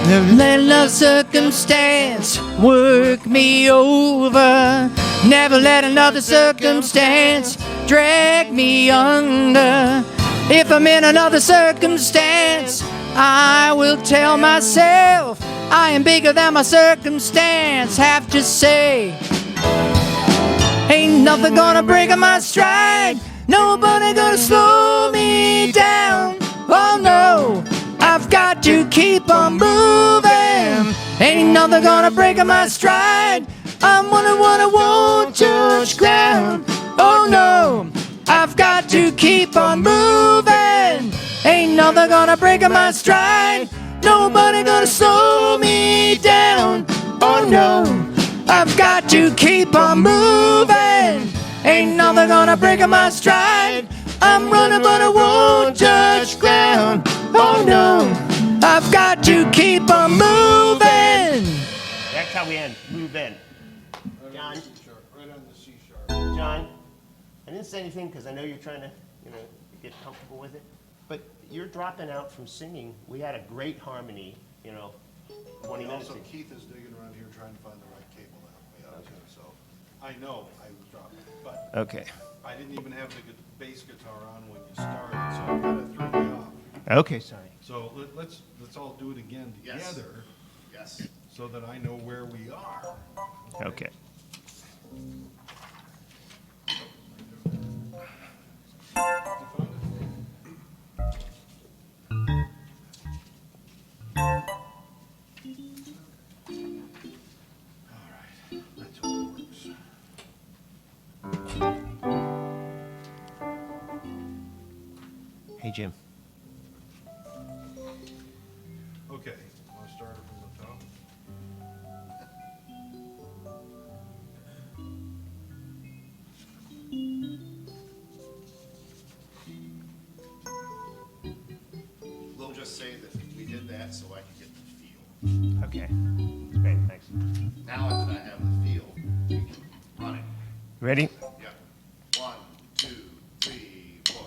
Never let no circumstance work me over. Never let another circumstance drag me under. If I'm in another circumstance, I will tell myself I am bigger than my circumstance. Have to say, ain't nothing gonna break my stride. Nobody gonna slow me down. Oh no, I've got to keep on moving. Ain't nothing gonna break my stride. I'm one I won't touch ground. Oh no, I've got to keep on moving. Ain't nothing gonna break my stride. Nobody gonna slow me down. Oh no, I've got to keep on moving. Ain't nothing gonna break my stride. I'm running but I won't touch ground. Oh no, I've got to keep on moving. That's how we end. Move in. John? Right on the C sharp. John, I didn't say anything because I know you're trying to, get comfortable with it. But you're dropping out from singing. We had a great harmony, 20 minutes Also, ago. Keith is digging around here trying to find the right cable to help me out too. So I know I was dropping, but Okay. I didn't even have the bass guitar on when you started, so it kind of threw me off. Okay, sorry. So let's all do it again together. Yes. So that I know where we are. Okay. All right, let's hope it works. Hey, Jim. Okay, want to start it from the top? We'll just say that we did that so I could get the feel. Okay. Great, thanks. Now that I have the feel, we can run it. Ready? Yep. 1, 2, 3, 4.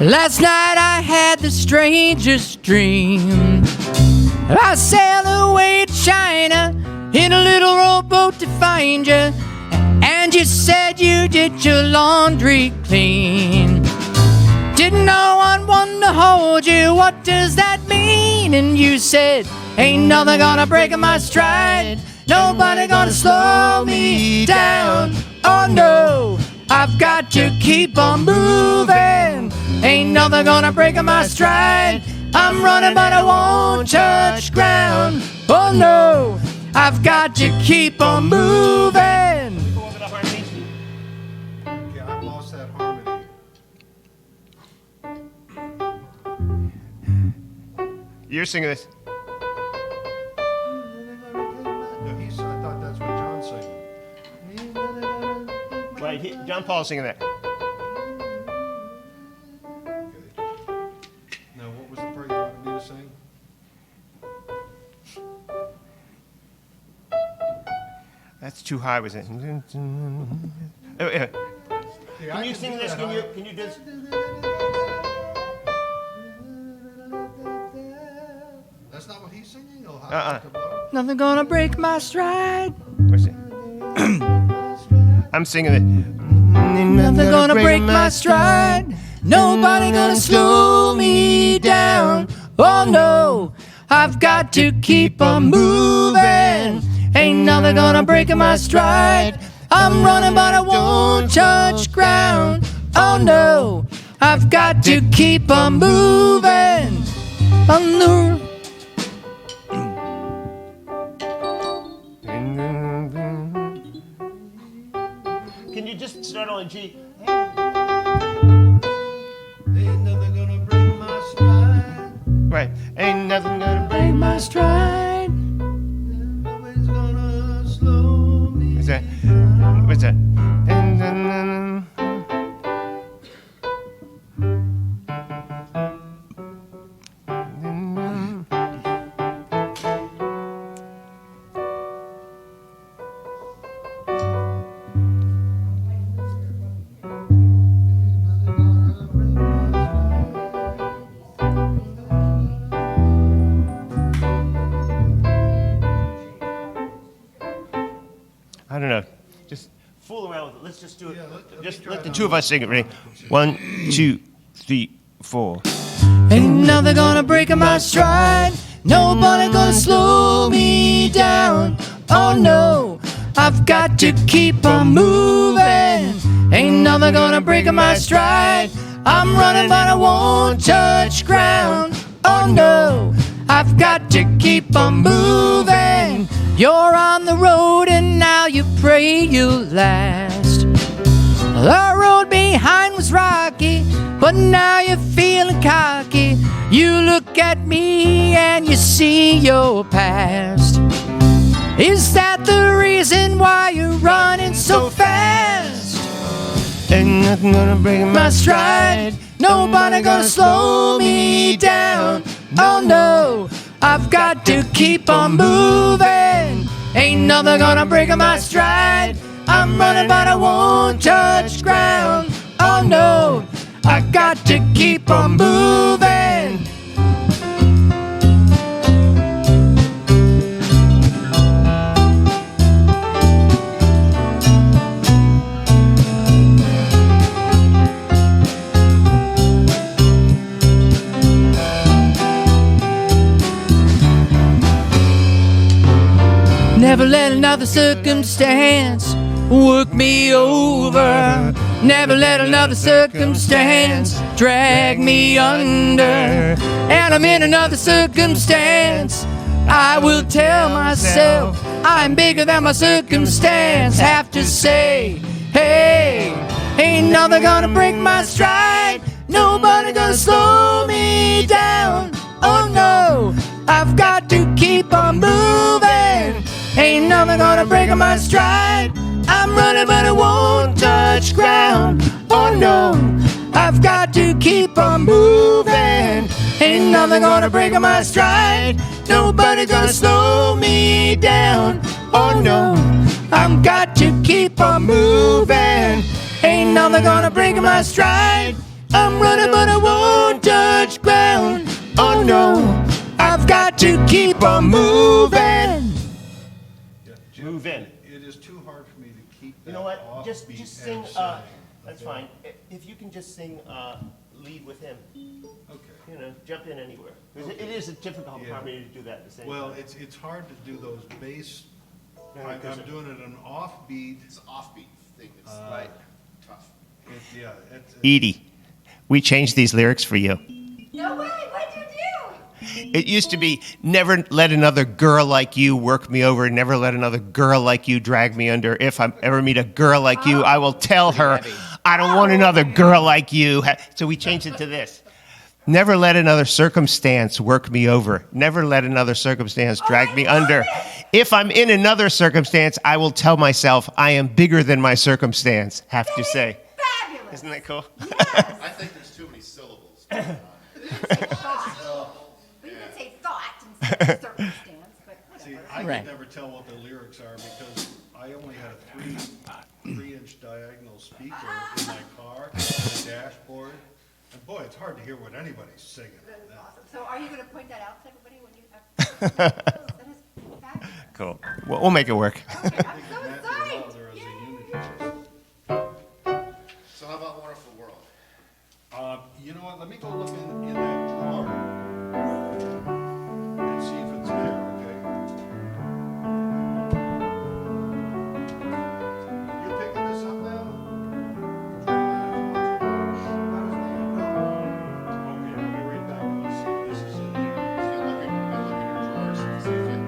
Last night I had the strangest dream. I sailed away to China in a little rowboat to find you, and you said you did your laundry clean. Didn't know one to hold you, what does that mean? And you said, ain't nothing gonna break my stride. Nobody gonna slow me down. Oh no, I've got to keep on moving. Ain't nothing gonna break my stride. I'm running but I won't touch ground. Oh no, I've got to keep on moving. Go over the harmony. Okay, I've lost that harmony. You're singing this. No, I thought that's what John's saying. Right, John Paul's singing that. Okay. Now, what was the part you wanted me to sing? That's too high, was it? Yeah, Can you sing this? Can you do this? That's not what he's singing? Oh, Uh-uh. Nothing gonna break my stride. Where's it? I'm singing it. Nothing gonna break my stride. Nobody gonna slow me down. Oh no, I've got to keep on moving. Ain't nothing gonna break my stride. I'm running but I won't touch ground. Oh no, I've got to keep on moving. On the Can you just start on G? Ain't nothing gonna break my stride. Right. Ain't nothing gonna break my stride. Nobody's gonna slow me. What's that? What's that? Just fool around with it. Let's just do it. Yeah, let Just me try let the it two of on. us sing it. Ready? 1, 2, 3, 4. Ain't nothing gonna break my stride. Nobody gonna slow me down. Oh no, I've got to keep on moving. Ain't nothing gonna break my stride. I'm running but I won't touch ground. Oh no, I've got to keep on moving. You're on the road and now you pray you'll last. The road behind was rocky, but now you're feeling cocky. You look at me and you see your past. Is that the reason why you're running so fast? Ain't nothing gonna break My stride, nobody gonna slow me down. Oh no, I've got to keep on moving. Ain't nothing gonna break my stride. I'm running but I won't touch ground. Oh no, I got to keep on moving. Never let another circumstance work me over. Never let another circumstance drag me under. And I'm in another circumstance. I will tell myself I'm bigger than my circumstance. Have to say, hey, ain't nothing gonna break my stride. Nobody gonna slow me down. Oh no, I've got to keep on moving. Ain't nothing gonna break my stride. I'm running but I won't touch ground. Oh no, I've got to keep on moving. Ain't nothing gonna break my stride. Nobody gonna slow me down. Oh no, I've got to keep on moving. Ain't nothing gonna break my stride. I'm running but I won't touch ground. Oh no, I've got to keep on moving. Yeah, Jim, Move in. It is too hard for me to keep that You know what? offbeat Just and sing. That's okay? fine. If you can just sing lead with him, Okay. you know, jump in anywhere. 'Cause it is a difficult Yeah. harmony to do that at the same Well, time. it's hard to do those bass, Yeah, I'm 'cause it- doing it an offbeat. It's an offbeat thing, it's tough. Yeah, it's, Edie, we changed these lyrics for you. No way, what'd you do? It used to be, never let another girl like you work me over, never let another girl like you drag me under. If I ever meet a girl like you, I will tell her, I don't want another girl like you. So we changed it to this. Never let another circumstance work me over. Never let another circumstance drag me under. If I'm in another circumstance, I will tell myself I am bigger than my circumstance. Have to say. Fabulous. Isn't that cool? Yes. I think there's too many syllables. But you could say thought instead of circumstance, but see, whatever. I Right. could never tell what the lyrics are because I only had a 3-inch diagonal speaker in my car, the dashboard. And boy, it's hard to hear what anybody's singing on that. Awesome. So are you gonna point that out to everybody when you have? That is fabulous. Cool. We'll make it work. Okay, I'm so Matthew excited. Wilder as a Yay. unity. So how about Wonderful World? You know what, let me go look in that drawer and see if it's there, okay? You picking this up now? Okay, I'll be right back. Let's see if this is in there. You look in your drawers and see if you.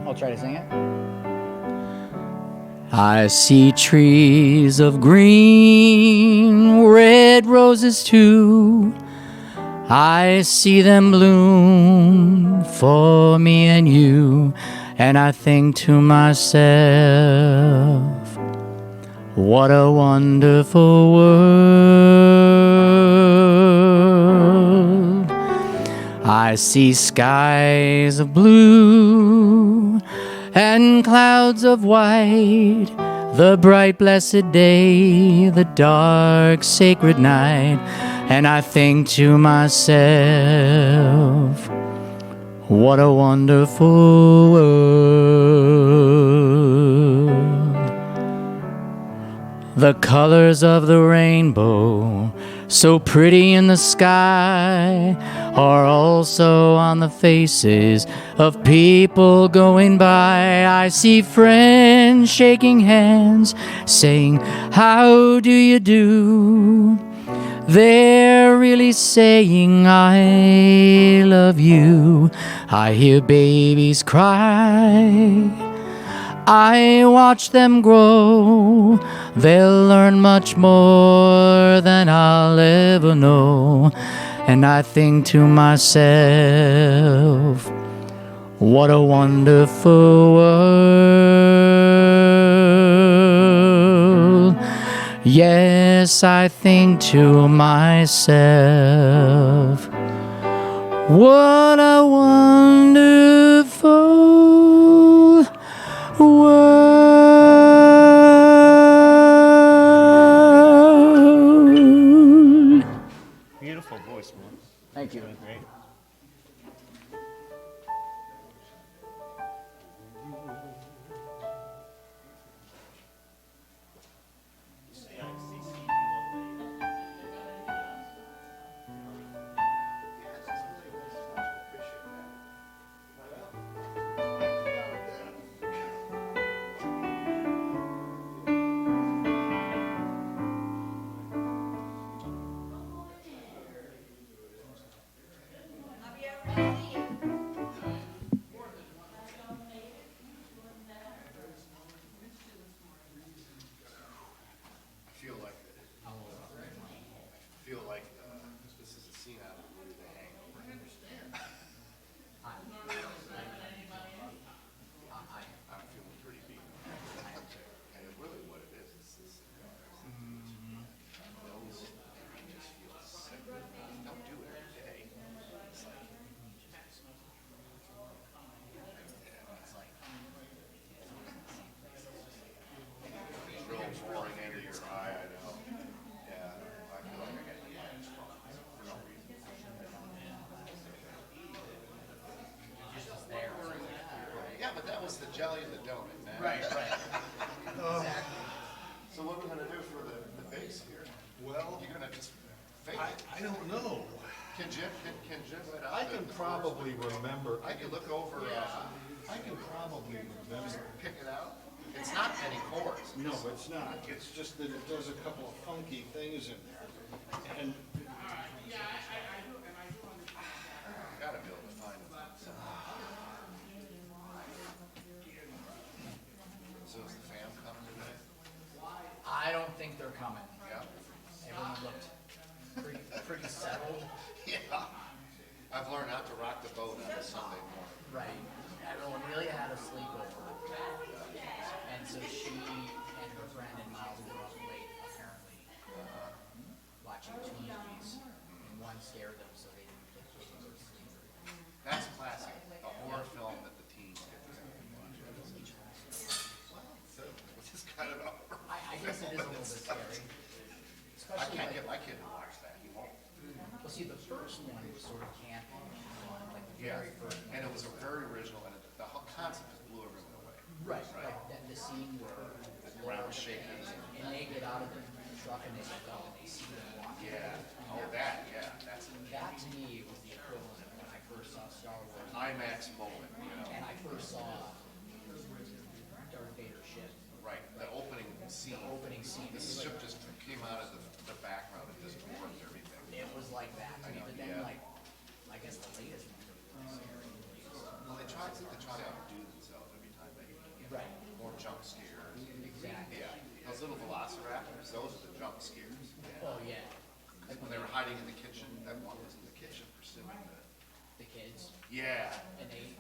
I'll try to sing it. I see trees of green, red roses too. I see them bloom for me and you, and I think to myself, what a wonderful world. I see skies of blue and clouds of white, the bright blessed day, the dark sacred night, and I think to myself, what a wonderful world. The colors of the rainbow, so pretty in the sky, are also on the faces of people going by. I see friends shaking hands, saying, how do you do? They're really saying, I love you. I hear babies cry, I watch them grow. They'll learn much more than I'll ever know. And I think to myself, what a wonderful world. Yes, I think to myself, what a wonderful world. Beautiful voice, man. Thank you. Great. I feel like this is a scene out of the movie The Hangover. I'm feeling pretty beat. And really what it is this those just feel sick. Don't do it every day. It's like real pouring into your eye, I know. Yeah, I feel like I got to for no reason. Yeah, but that was the jelly and the donut, man. Right. So what are we gonna do for the base here? Well, You're gonna just fake it? I don't know. Can Jim let out? I can probably remember, I can look over, I can probably remember. pick it out. It's not any chords. No, it's not. It's just that it does a couple of funky things in there. And Gotta be able to find it. So is the fam coming today? I don't think they're coming. Yeah. Everyone looked pretty settled. Yeah. I've learned not to rock the boat on a Sunday morning. Right. Everyone really had a sleepover. And so she and her friend and Miles were up late, apparently, watching two movies. And one scared them, so they didn't go to sleep. That's classic. A horror film that the teens get to watch. Which is kind of I guess it is a little bit scary. I Especially can't like, get my kid to watch that. He won't. well, see, the first one was sort of campy, like the Yeah. very first one. And it was a very original, and the whole concept just blew everyone away. Right, like the scene where The ground shaking. and they get out of the truck and they look up and they see them walking. Yeah. Oh, that. Yeah. That's an That to me was the equivalent of when I first saw Star Wars. IMAX moment. You know. And I first saw Darth Vader's ship. Right. The opening scene. Opening scene. The ship just came out of the background and just warped everything. It was like that to me, but then Yeah. like, I guess the latest ones are pretty scary. Well, they try to outdo themselves every time they get Right. more jump scares. Exactly. Yeah. Those little velociraptors, those are the jump scares. Oh, yeah. Like when they were hiding in the kitchen, that one was in the kitchen pursuing The kids. Yeah. And they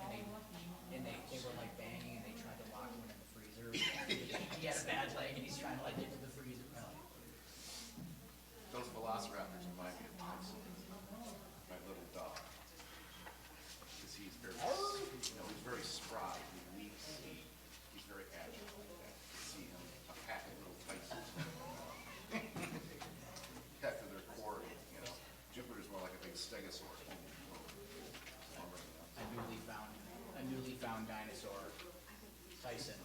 were like banging and they tried to lock him in the freezer. He had a bad leg and he's trying to like get to the freezer. Those velociraptors remind me of Tyson, my little dog. Tyson.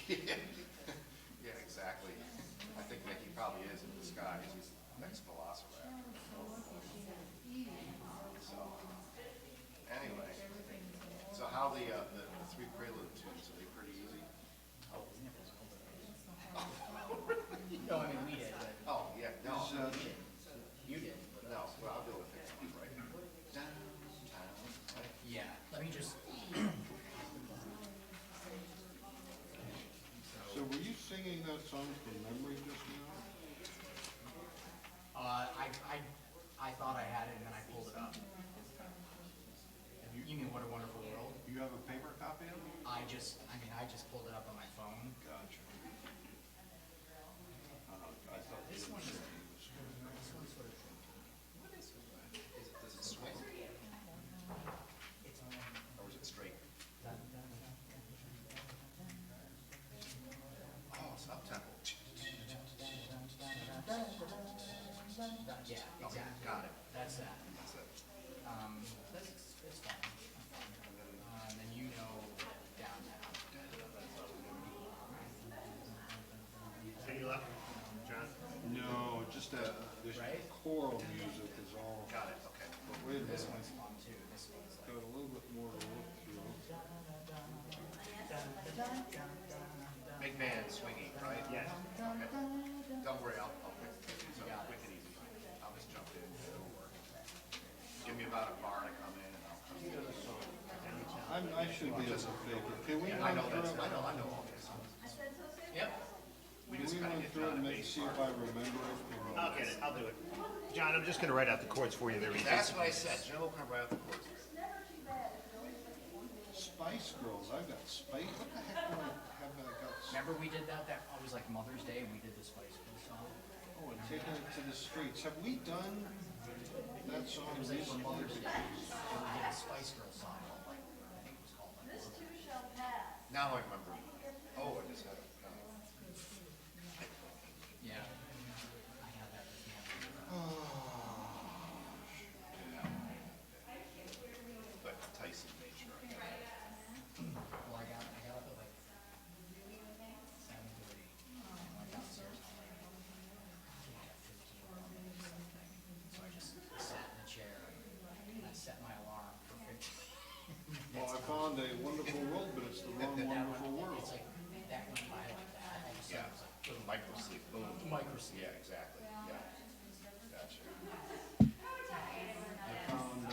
Yeah, exactly. I think Mickey probably is in disguise. He's the next Velociraptor. So, anyway, so how the three prelude tunes, are they pretty easy? Oh, no, I mean, we did, but Oh, yeah, no, you did. no, well, I'll do it right. Downtown, right? Yeah, let me just, So were you singing that song from memory just now? I thought I had it and then I pulled it up. You mean What a Wonderful World? Do you have a paper copy of it? I just pulled it up on my phone. Gotcha. I thought This you one were is, singing this. this one's sort of, Does it swing? it's on. Or is it straight? Oh, it's up tempo. Yeah, exactly. Got it. That's that. That's it. It's fine. And then you know Downtown. Any luck, John? No, just that, this Right? choral music is all, Got it, okay. but wait a This minute, one's fun too. This one's like. got a little bit more to look through. Big band swinging, right? Yes. Okay. Don't worry, I'll pick these up quick and easy. I'll just jump in. It'll work. Give me about a bar to come in and I'll come in. I should be able to fake it. Can we I run know through that's, it? I know all this. Yep. We Can just we gotta run get through it John and a make, bass see if line. I remember it? I'll get it. I'll do it. John, I'm just going to write out the chords for you. There. That's what I said. Joe, come right out the chords. Spice Girls, I've got Spice, what the heck do I have I got? Remember we did that was like Mother's Day and we did the Spice Girls song? Oh, and Taking It to the Streets. Have we done that song It was like for recently? Mother's Day. And we did a Spice Girls song, like, I think it was called like. This too shall pass. Now I remember. Oh, I just had it. Yeah. I have that with me. But Tyson made sure I got it. Well, I got up at like 7:30. And I went downstairs and I'm like, I got 15 more minutes or something. So I just sat in the chair and I set my alarm for 15. Well, I found a wonderful world, but it's the wrong wonderful world. It's like, that went by like that. All of a Yeah. sudden it was like, Little micro sleep. Boom. micro sleep. Yeah, exactly. Yeah. Gotcha. I found,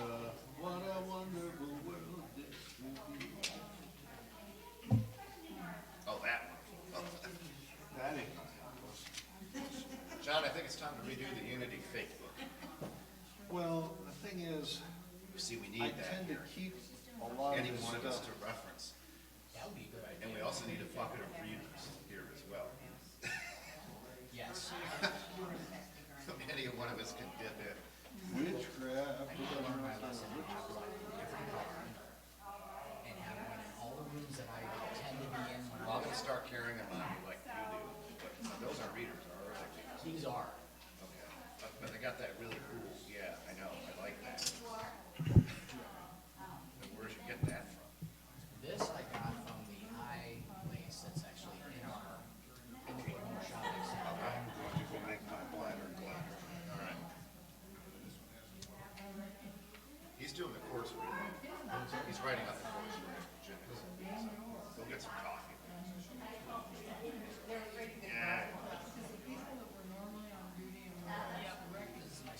what a wonderful world this will be. Oh, that one. Oh. That ain't gonna John, I think it's time to redo the Unity fake book. Well, the thing is, See, we I need that tend to here. keep a lot of Any this one of us stuff. to reference. That would be a good idea. And we also need a bucket of readers here as well. Yes. Any one of us can dip in. Witchcraft. I need to learn my lesson and have like a different color and have one in all the rooms that I tend to be in when Well, I'm I'm. gonna start carrying them on me like you do, but those aren't readers, are they? These are. Okay, but they got that really cool, yeah, I know, I like that. And where'd you get that from? This I got from the eye place that's actually in our shopping center. I'm going to go make my bladder glad. All right. He's doing the course reading. He's writing out the course reading. Jim is. Go get some coffee. Yeah. This is my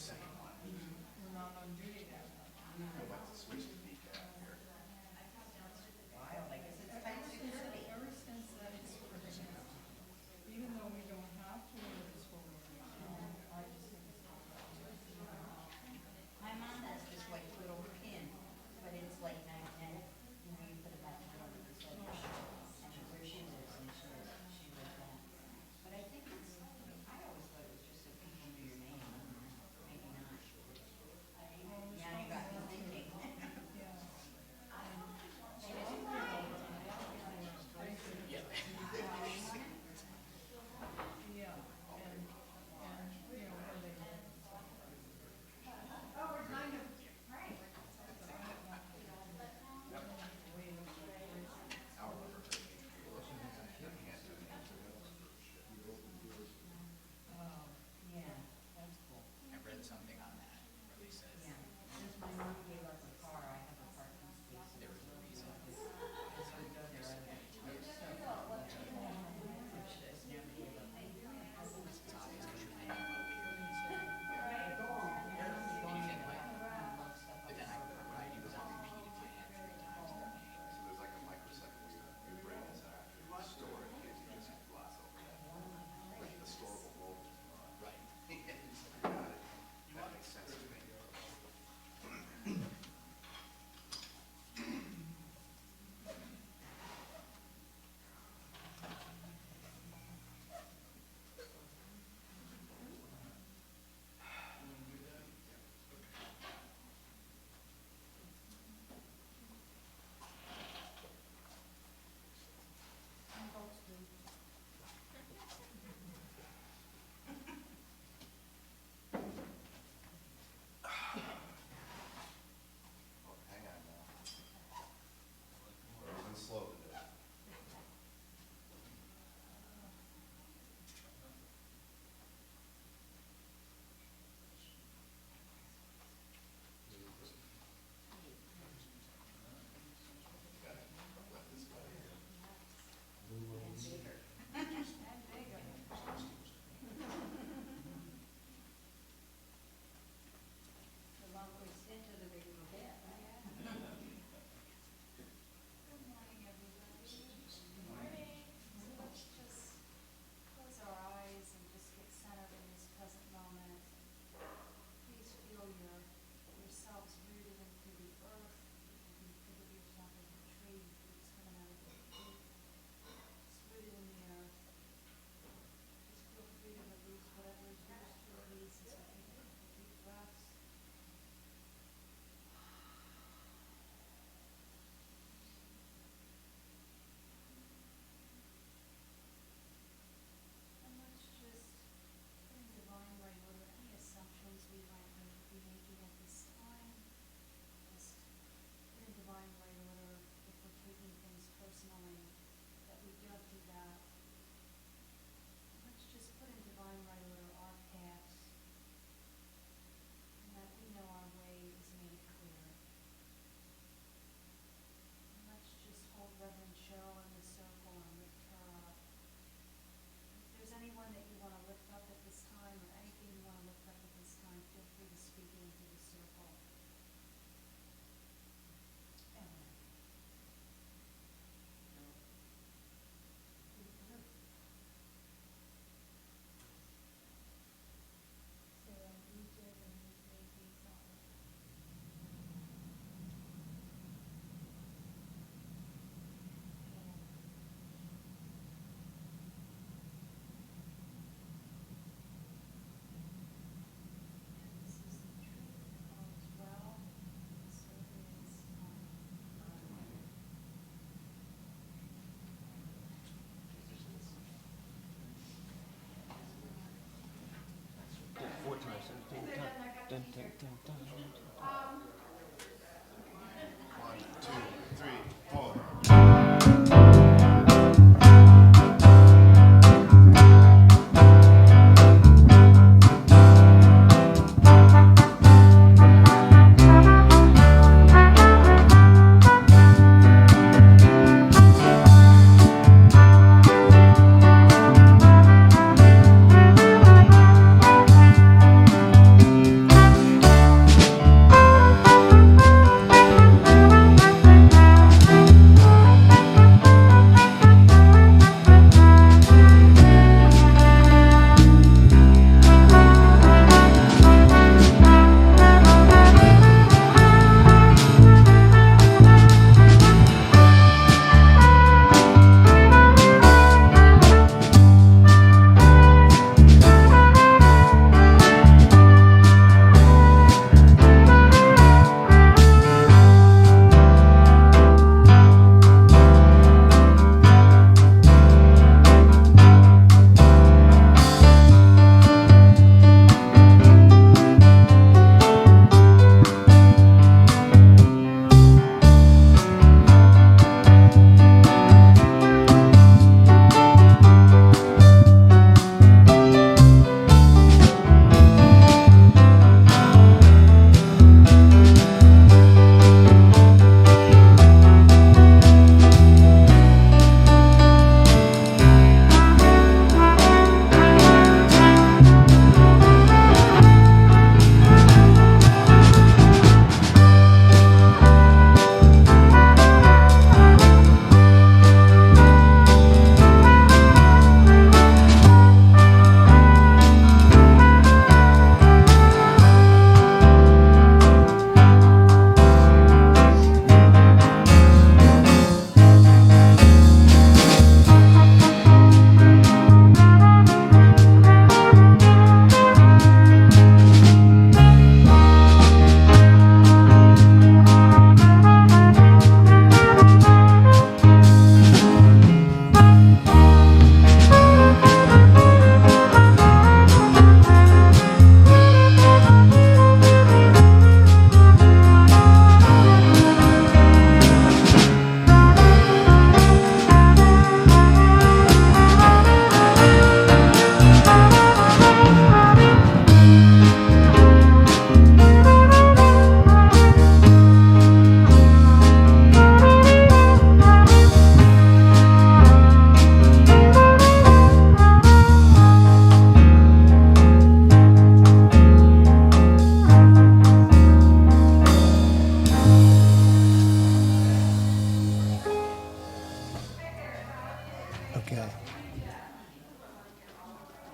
Okay.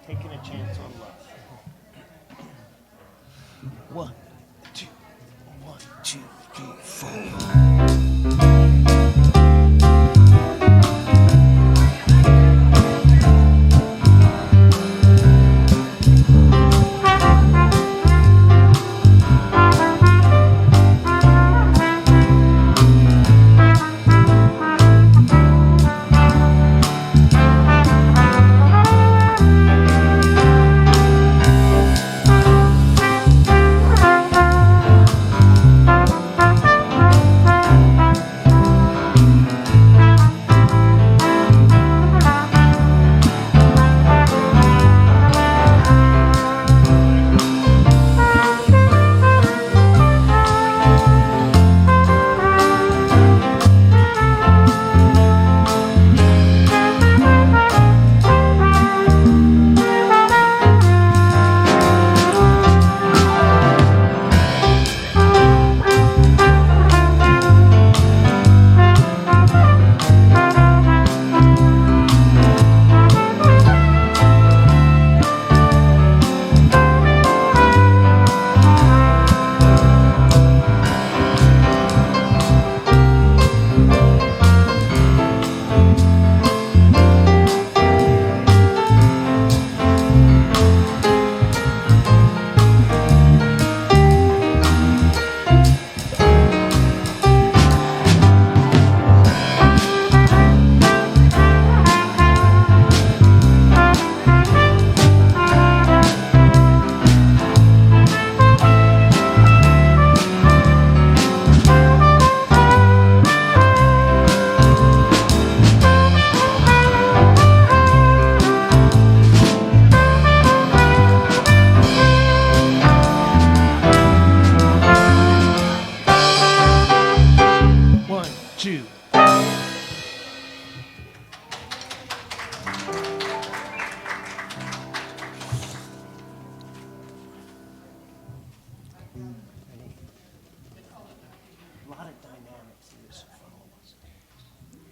Taking a chance on love. 1, 2, 1, 2, 3, 4.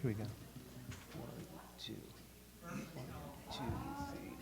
Here we go. 1, 2, 1, 2, 3.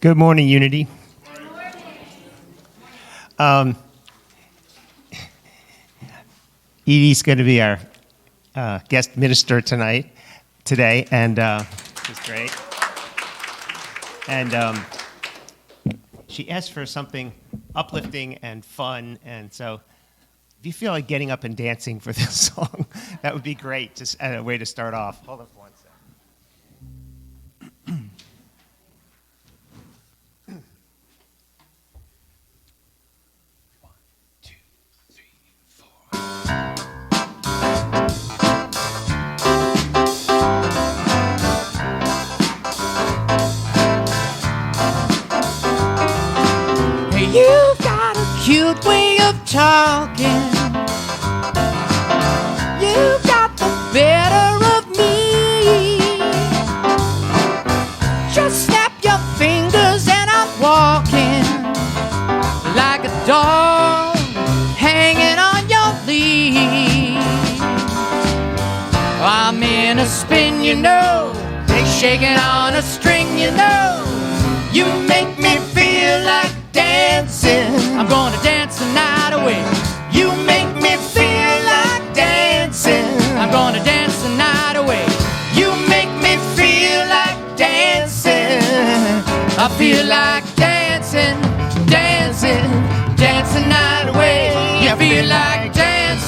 Good morning, Unity. Edie's going to be our guest minister today, and she's great. And she asked for something uplifting and fun, and so if you feel like getting up and dancing for this song, that would be great, just a way to start off. Hold on for 1 second. You've got a cute way of talking. You've got the better of me. Just snap your fingers and I'm walking like a dog hanging on your lead. I'm in a spin, you know, shaking on a string, you know. You make me feel like dancing. I'm gonna dance the night away. You make me feel like dancing. I'm gonna dance the night away. You make me feel like dancing. I feel like dancing, dancing, dancing the night away. I feel like dancing.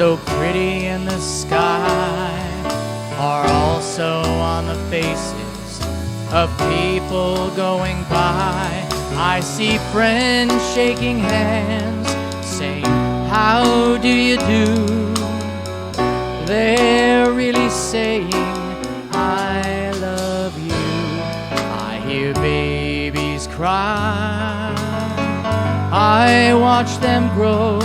so pretty in the sky are also on the faces of people going by. I see friends shaking hands, saying, how do you do? They're really saying, I love you. I hear babies cry, I watch them grow.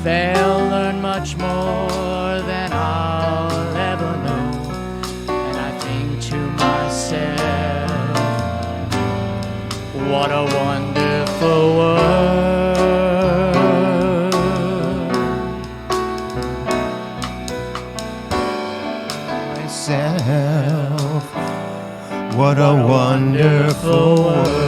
They'll learn much more than I'll ever know. And I think to myself, what a wonderful world. Myself, what a wonderful world.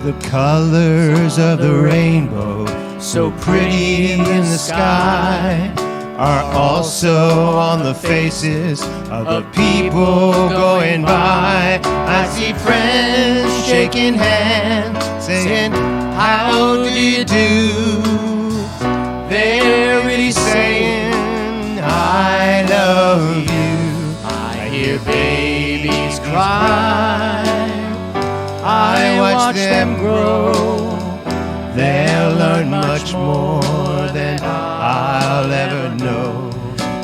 The colors of the rainbow, so pretty in the sky, are also on the faces of the people going by. I see friends shaking hands, saying, how do you do? They're really saying, I love you. I hear babies cry, I watch them grow. They'll learn much more than I'll ever know.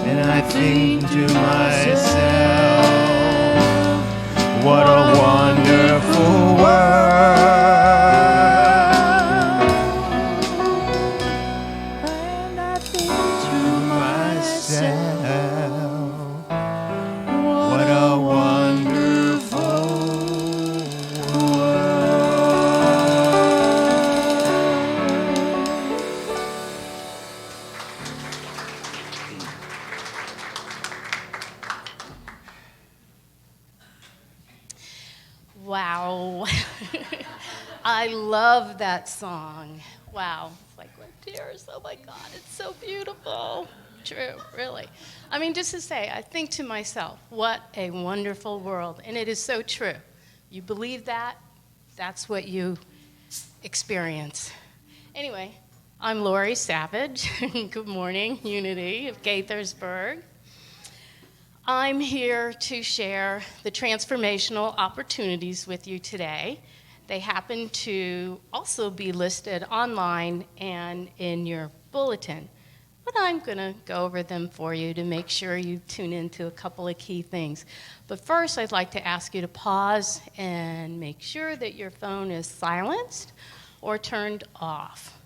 And I think to myself, what a wonderful world. And I think to myself, what a wonderful Wow. I love that song. Wow. It's like we're tears. Oh my God, it's so beautiful. True, really. I mean, just to say, I think to myself, what a wonderful world. And it is so true. You believe that, that's what you experience. Anyway, I'm Lori Savage. Good morning, Unity of Gaithersburg. I'm here to share the transformational opportunities with you today. They happen to also be listed online and in your bulletin, but I'm going to go over them for you to make sure you tune into a couple of key things. But first, I'd like to ask you to pause and make sure that your phone is silenced or turned off.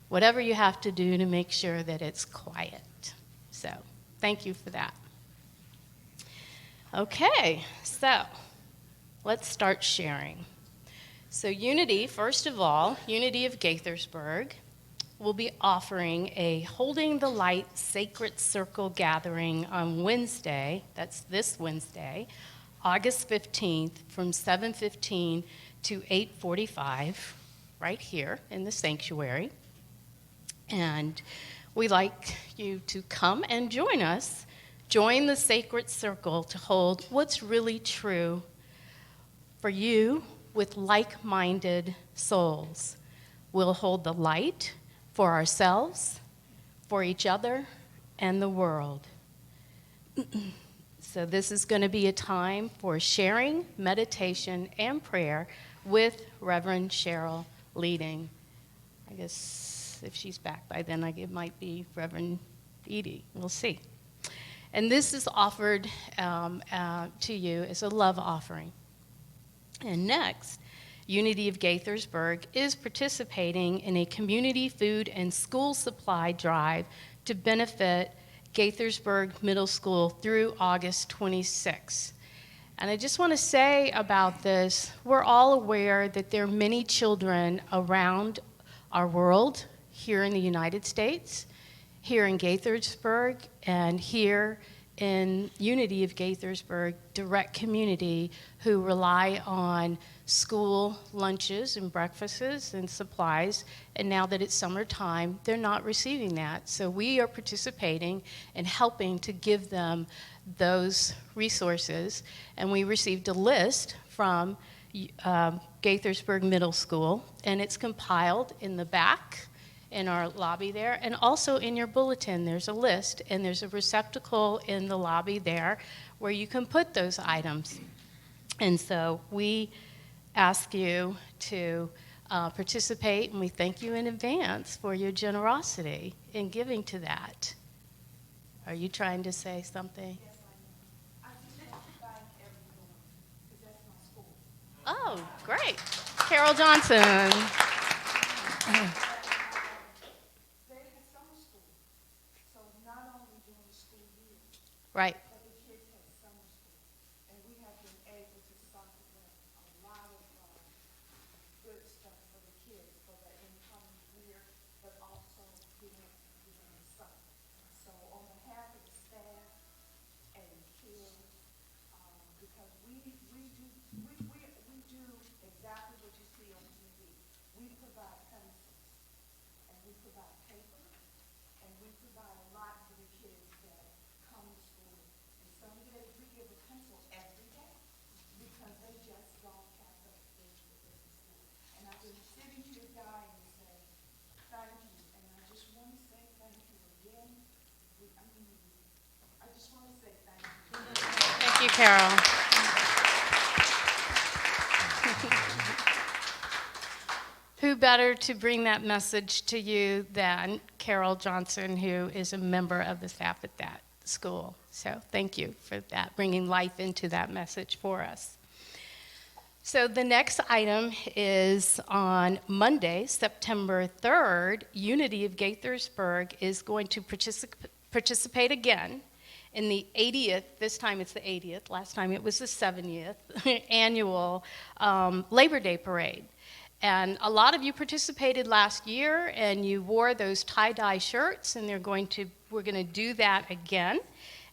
Whatever you have to do to make sure that it's quiet. So, thank you for that. Okay, so let's start sharing. So Unity, first of all, Unity of Gaithersburg, will be offering a Holding the Light Sacred Circle gathering on Wednesday, that's this Wednesday, August 15th, from 7:15 to 8:45, right here in the sanctuary. And we'd like you to come and join us. Join the sacred circle to hold what's really true for you with like-minded souls. We'll hold the light for ourselves, for each other, and the world. So this is going to be a time for sharing, meditation, and prayer with Reverend Cheryl leading. I guess if she's back by then, it might be Reverend Edie. We'll see. And this is offered to you as a love offering. And next, Unity of Gaithersburg is participating in a community food and school supply drive to benefit Gaithersburg Middle School through August 26. And I just want to say about this, we're all aware that there are many children around our world, here in the United States, here in Gaithersburg, and here in Unity of Gaithersburg direct community who rely on school lunches and breakfasts and supplies, and now that it's summertime, they're not receiving that. So we are participating and helping to give them those resources, and we received a list from Gaithersburg Middle School, and it's compiled in the back in our lobby there, and also in your bulletin there's a list, and there's a receptacle in the lobby there where you can put those items. And so we ask you to participate, and we thank you in advance for your generosity in giving to that. Are you trying to say something? Yes, I am. I just want to thank everyone, because that's my school. Oh, great. Carol Johnson. They had summer school, so not only during the school year, Right. but the kids had summer school. And we have been able to stock up a lot of good stuff for the kids for the incoming year, but also during the summer. So on behalf of the staff and kids, because we do exactly what you see on TV. We provide pencils, and we provide paper, and we provide a lot for the kids that come to school. And some days we give a pencil every day because they just don't have the school. And I've been sitting here dying to say thank you, and I just want to say thank you again. I just want to say thank you. Thank you, Carol. Who better to bring that message to you than Carol Johnson, who is a member of the staff at that school. So thank you for that, bringing life into that message for us. So the next item is on Monday, September 3rd, Unity of Gaithersburg is going to participate again in the 80th, this time it's the 80th, last time it was the 70th, annual Labor Day Parade. And a lot of you participated last year, and you wore those tie-dye shirts, and we're going to do that again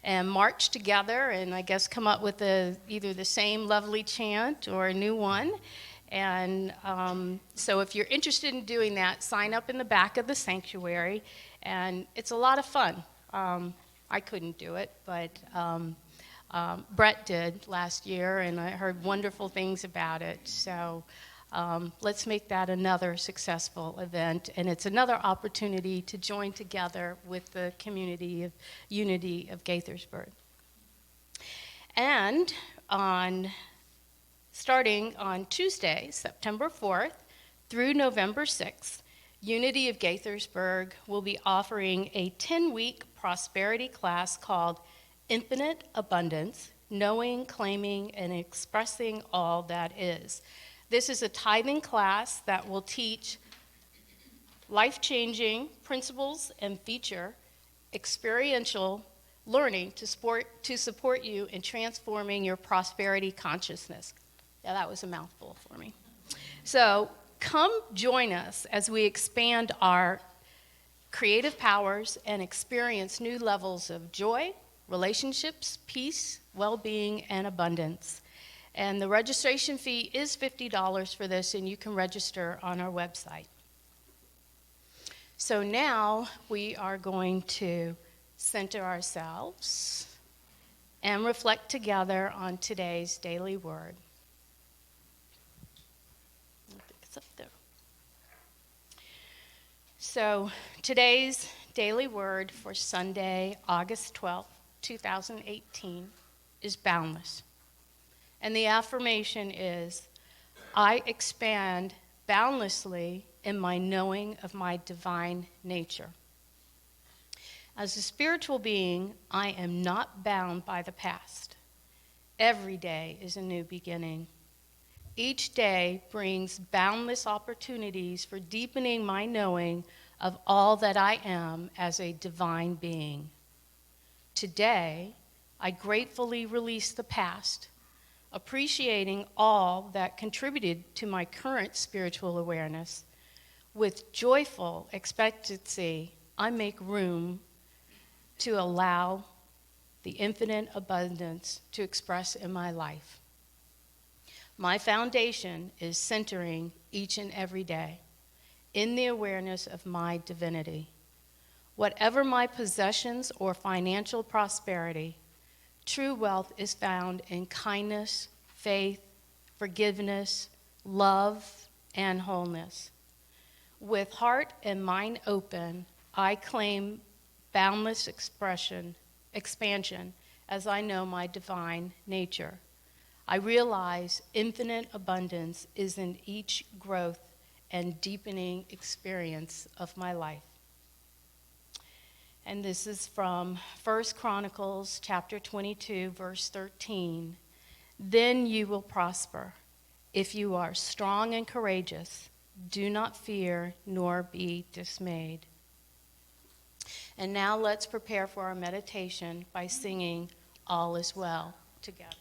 and march together, and I guess come up with either the same lovely chant or a new one. And so if you're interested in doing that, sign up in the back of the sanctuary, and it's a lot of fun. I couldn't do it, but Brett did last year, and I heard wonderful things about it. So let's make that another successful event, and it's another opportunity to join together with the community of Unity of Gaithersburg. And starting on Tuesday, September 4th through November 6th, Unity of Gaithersburg will be offering a 10-week prosperity class called Infinite Abundance, Knowing, Claiming, and Expressing All That Is. This is a tithing class that will teach life-changing principles and feature experiential learning to support you in transforming your prosperity consciousness. Yeah, that was a mouthful for me. So come join us as we expand our creative powers, and experience new levels of joy, relationships, peace, well-being, and abundance. And the registration fee is $50 for this, and you can register on our website. So now we are going to center ourselves and reflect together on today's daily word. I think it's up there. So today's daily word for Sunday, August 12th, 2018, is boundless. And the affirmation is, I expand boundlessly in my knowing of my divine nature. As a spiritual being, I am not bound by the past. Every day is a new beginning. Each day brings boundless opportunities for deepening my knowing of all that I am as a divine being. Today, I gratefully release the past, appreciating all that contributed to my current spiritual awareness. With joyful expectancy, I make room to allow the infinite abundance to express in my life. My foundation is centering each and every day in the awareness of my divinity. Whatever my possessions or financial prosperity, true wealth is found in kindness, faith, forgiveness, love, and wholeness. With heart and mind open, I claim boundless expansion as I know my divine nature. I realize infinite abundance is in each growth and deepening experience of my life. And this is from 1 Chronicles chapter 22, verse 13. Then you will prosper if you are strong and courageous. Do not fear nor be dismayed. And now let's prepare for our meditation by singing All Is Well together.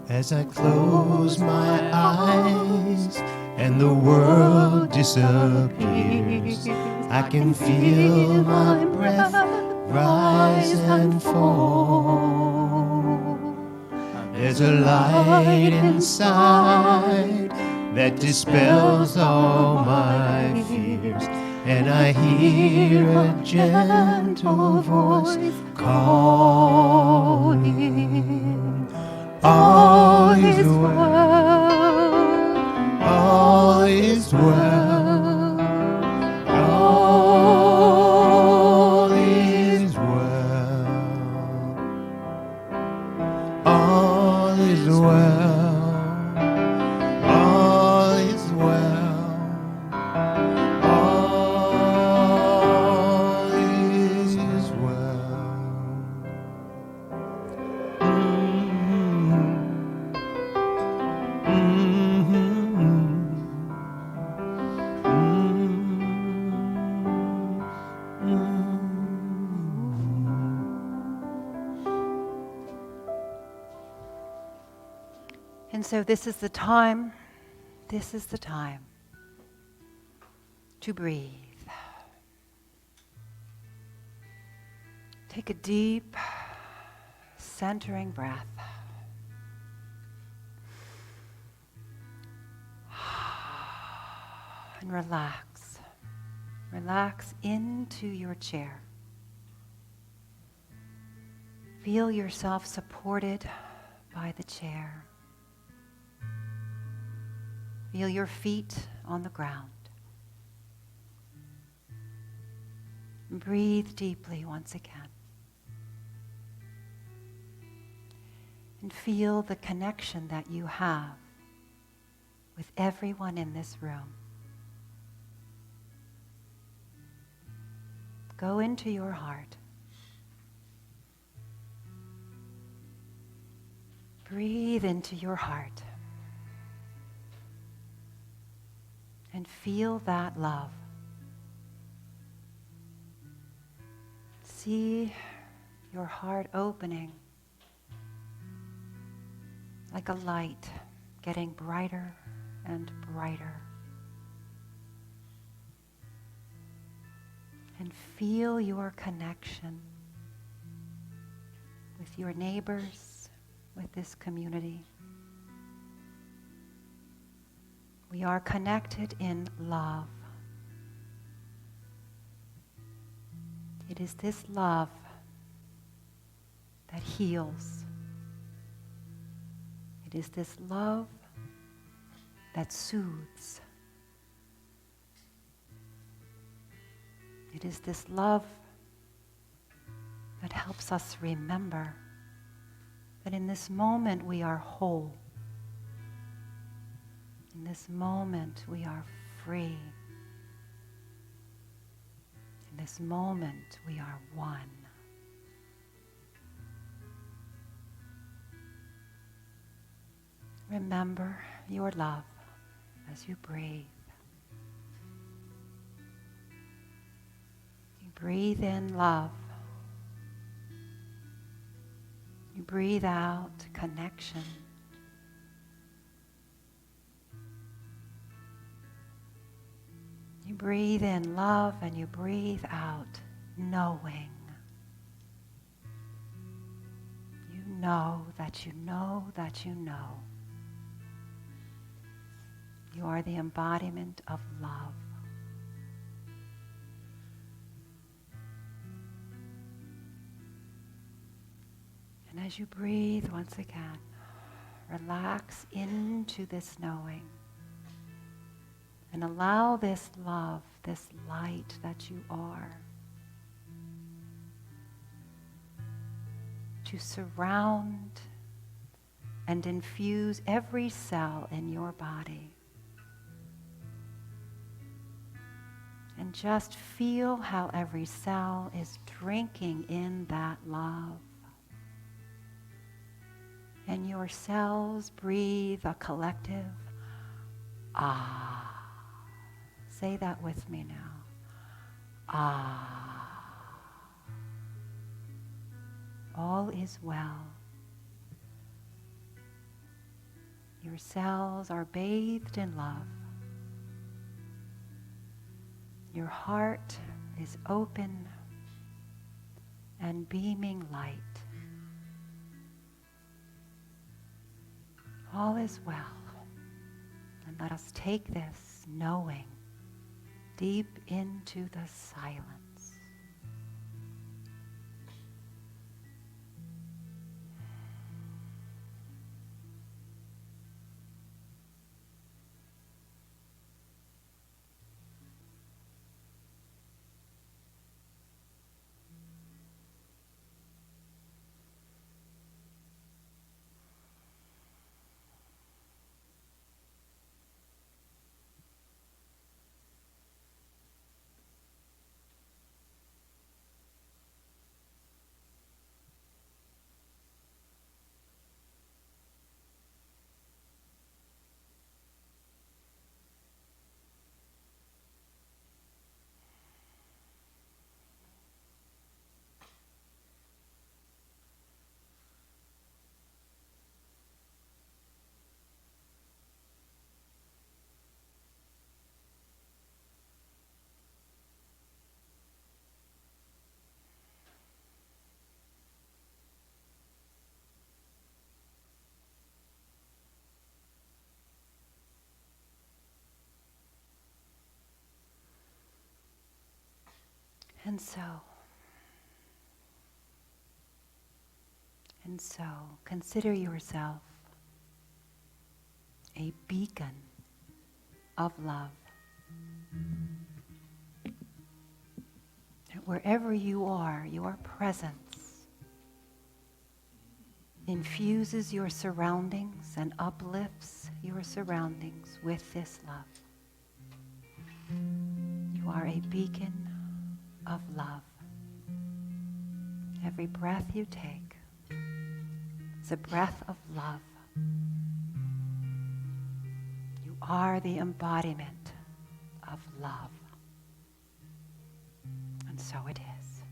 As I close my eyes and the world disappears, I can feel my breath rise and fall. There's a light inside that dispels all my fears, and I hear a gentle voice calling. All is well, all is well, all is well, all is well, all is well, all is well. And so this is the time to breathe. Take a deep, centering breath. And relax. Relax into your chair. Feel yourself supported by the chair. Feel your feet on the ground. Breathe deeply once again. And feel the connection that you have with everyone in this room. Go into your heart. Breathe into your heart. And feel that love. see your heart opening like a light, getting brighter and brighter. And feel your connection with your neighbors, with this community. We are connected in love. It is this love that heals. It is this love that soothes. It is this love that helps us remember that in this moment we are whole. In this moment we are free. In this moment we are one. Remember your love as you breathe. You breathe in love. You breathe out connection. You breathe in love and you breathe out knowing. You know that you know that you know. You are the embodiment of love. And as you breathe once again, relax into this knowing and allow this love, this light that you are, to surround and infuse every cell in your body. And just feel how every cell is drinking in that love. And your cells breathe a collective ah. Say that with me now. Ah. All is well. Your cells are bathed in love. Your heart is open and beaming light. All is well. And let us take this knowing deep into the silence. And so, consider yourself a beacon of love. And wherever you are, your presence infuses your surroundings and uplifts your surroundings with this love. You are a beacon of love. Every breath you take is a breath of love. You are the embodiment of love. And so it is.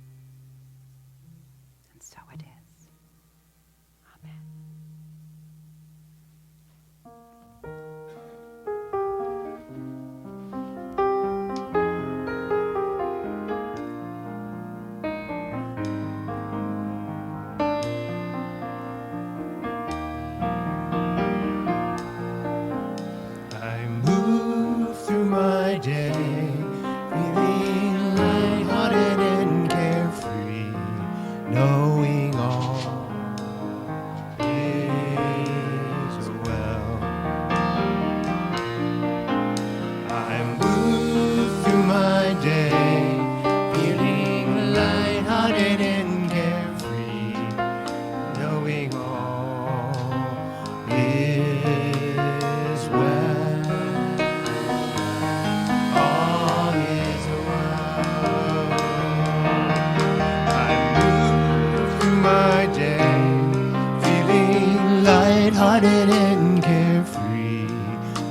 light-hearted and carefree,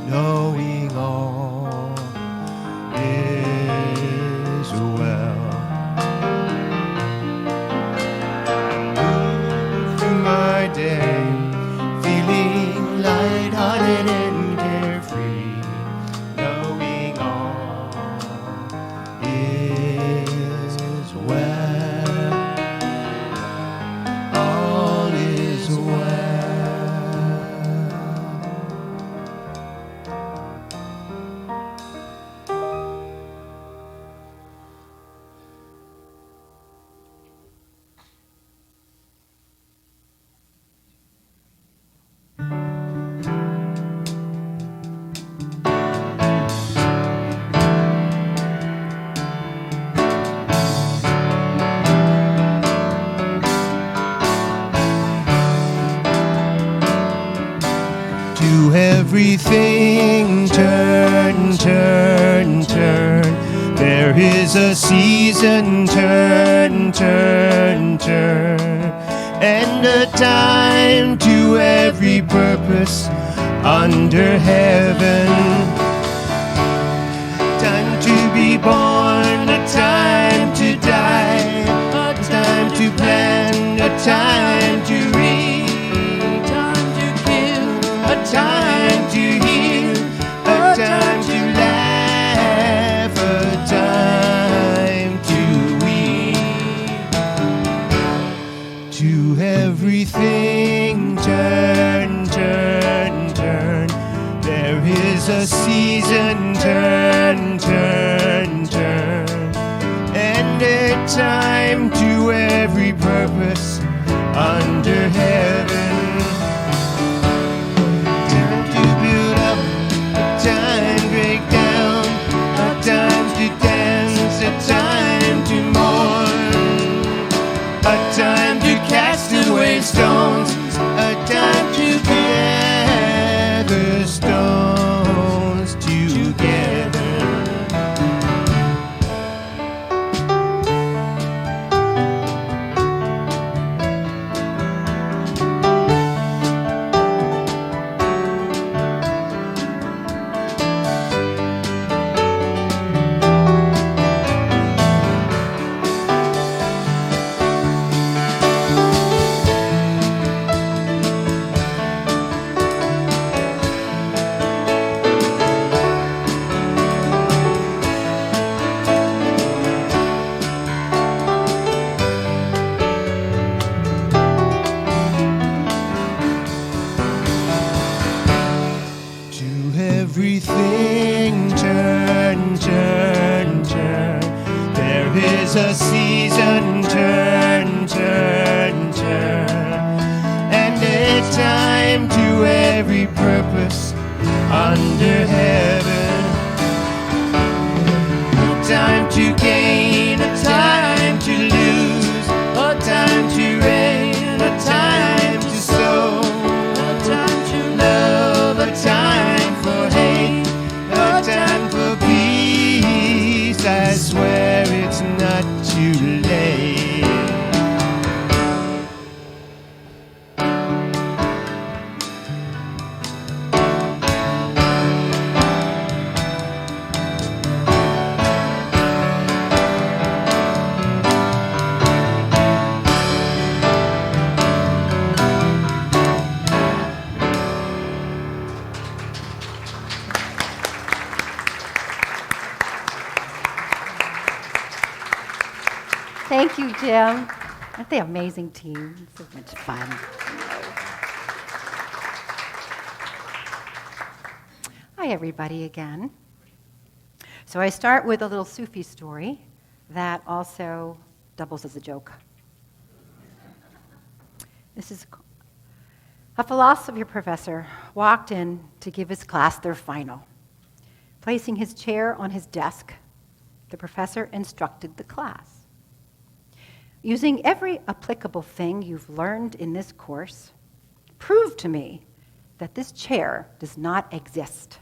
knowing all is well. Move through my day, feeling light-hearted and carefree, knowing all is well. All is well. To everything turn, turn, turn. There is a season, turn, turn, turn. And a time to every purpose under heaven. Time to be born, a time to die, a time to plan, a time to read, time to kill, a time to heal, a time to laugh, a time to weep. To everything turn, turn, turn. There is a season, turn, turn, turn. And a time to every purpose under heaven. Time to build up, a time to break down, a time to dance, a time to mourn, a time to cast away stones, a time to gather stones together. To everything turn, turn, turn. There is a season, turn, turn, turn. And a time to every purpose under heaven. A time to gain, a time to lose, a time to reign, a time to sow, a time to love, a time for hate, a time for peace. I swear it's not too late. Thank you, Jim. Aren't they amazing team? So much fun. Hi, everybody, again. So I start with a little Sufi story that also doubles as a joke. This is a philosophy professor walked in to give his class their final. Placing his chair on his desk, the professor instructed the class. Using every applicable thing you've learned in this course, prove to me that this chair does not exist.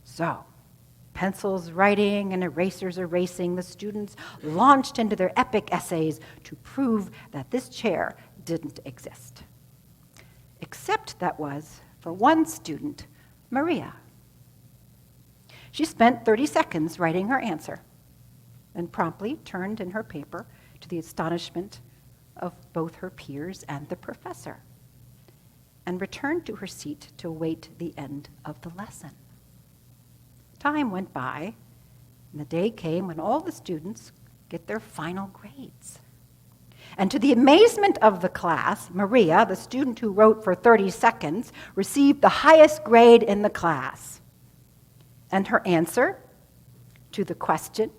So, pencils writing and erasers erasing, the students launched into their epic essays to prove that this chair didn't exist. Except except that was for one student, Maria. She spent 30 seconds writing her answer and promptly turned in her paper to the astonishment of both her peers and the professor, and returned to her seat to await the end of the lesson. Time went by, and the day came when all the students get their final grades. And to the amazement of the class, Maria, the student who wrote for 30 seconds, received the highest grade in the class. And her answer to the question,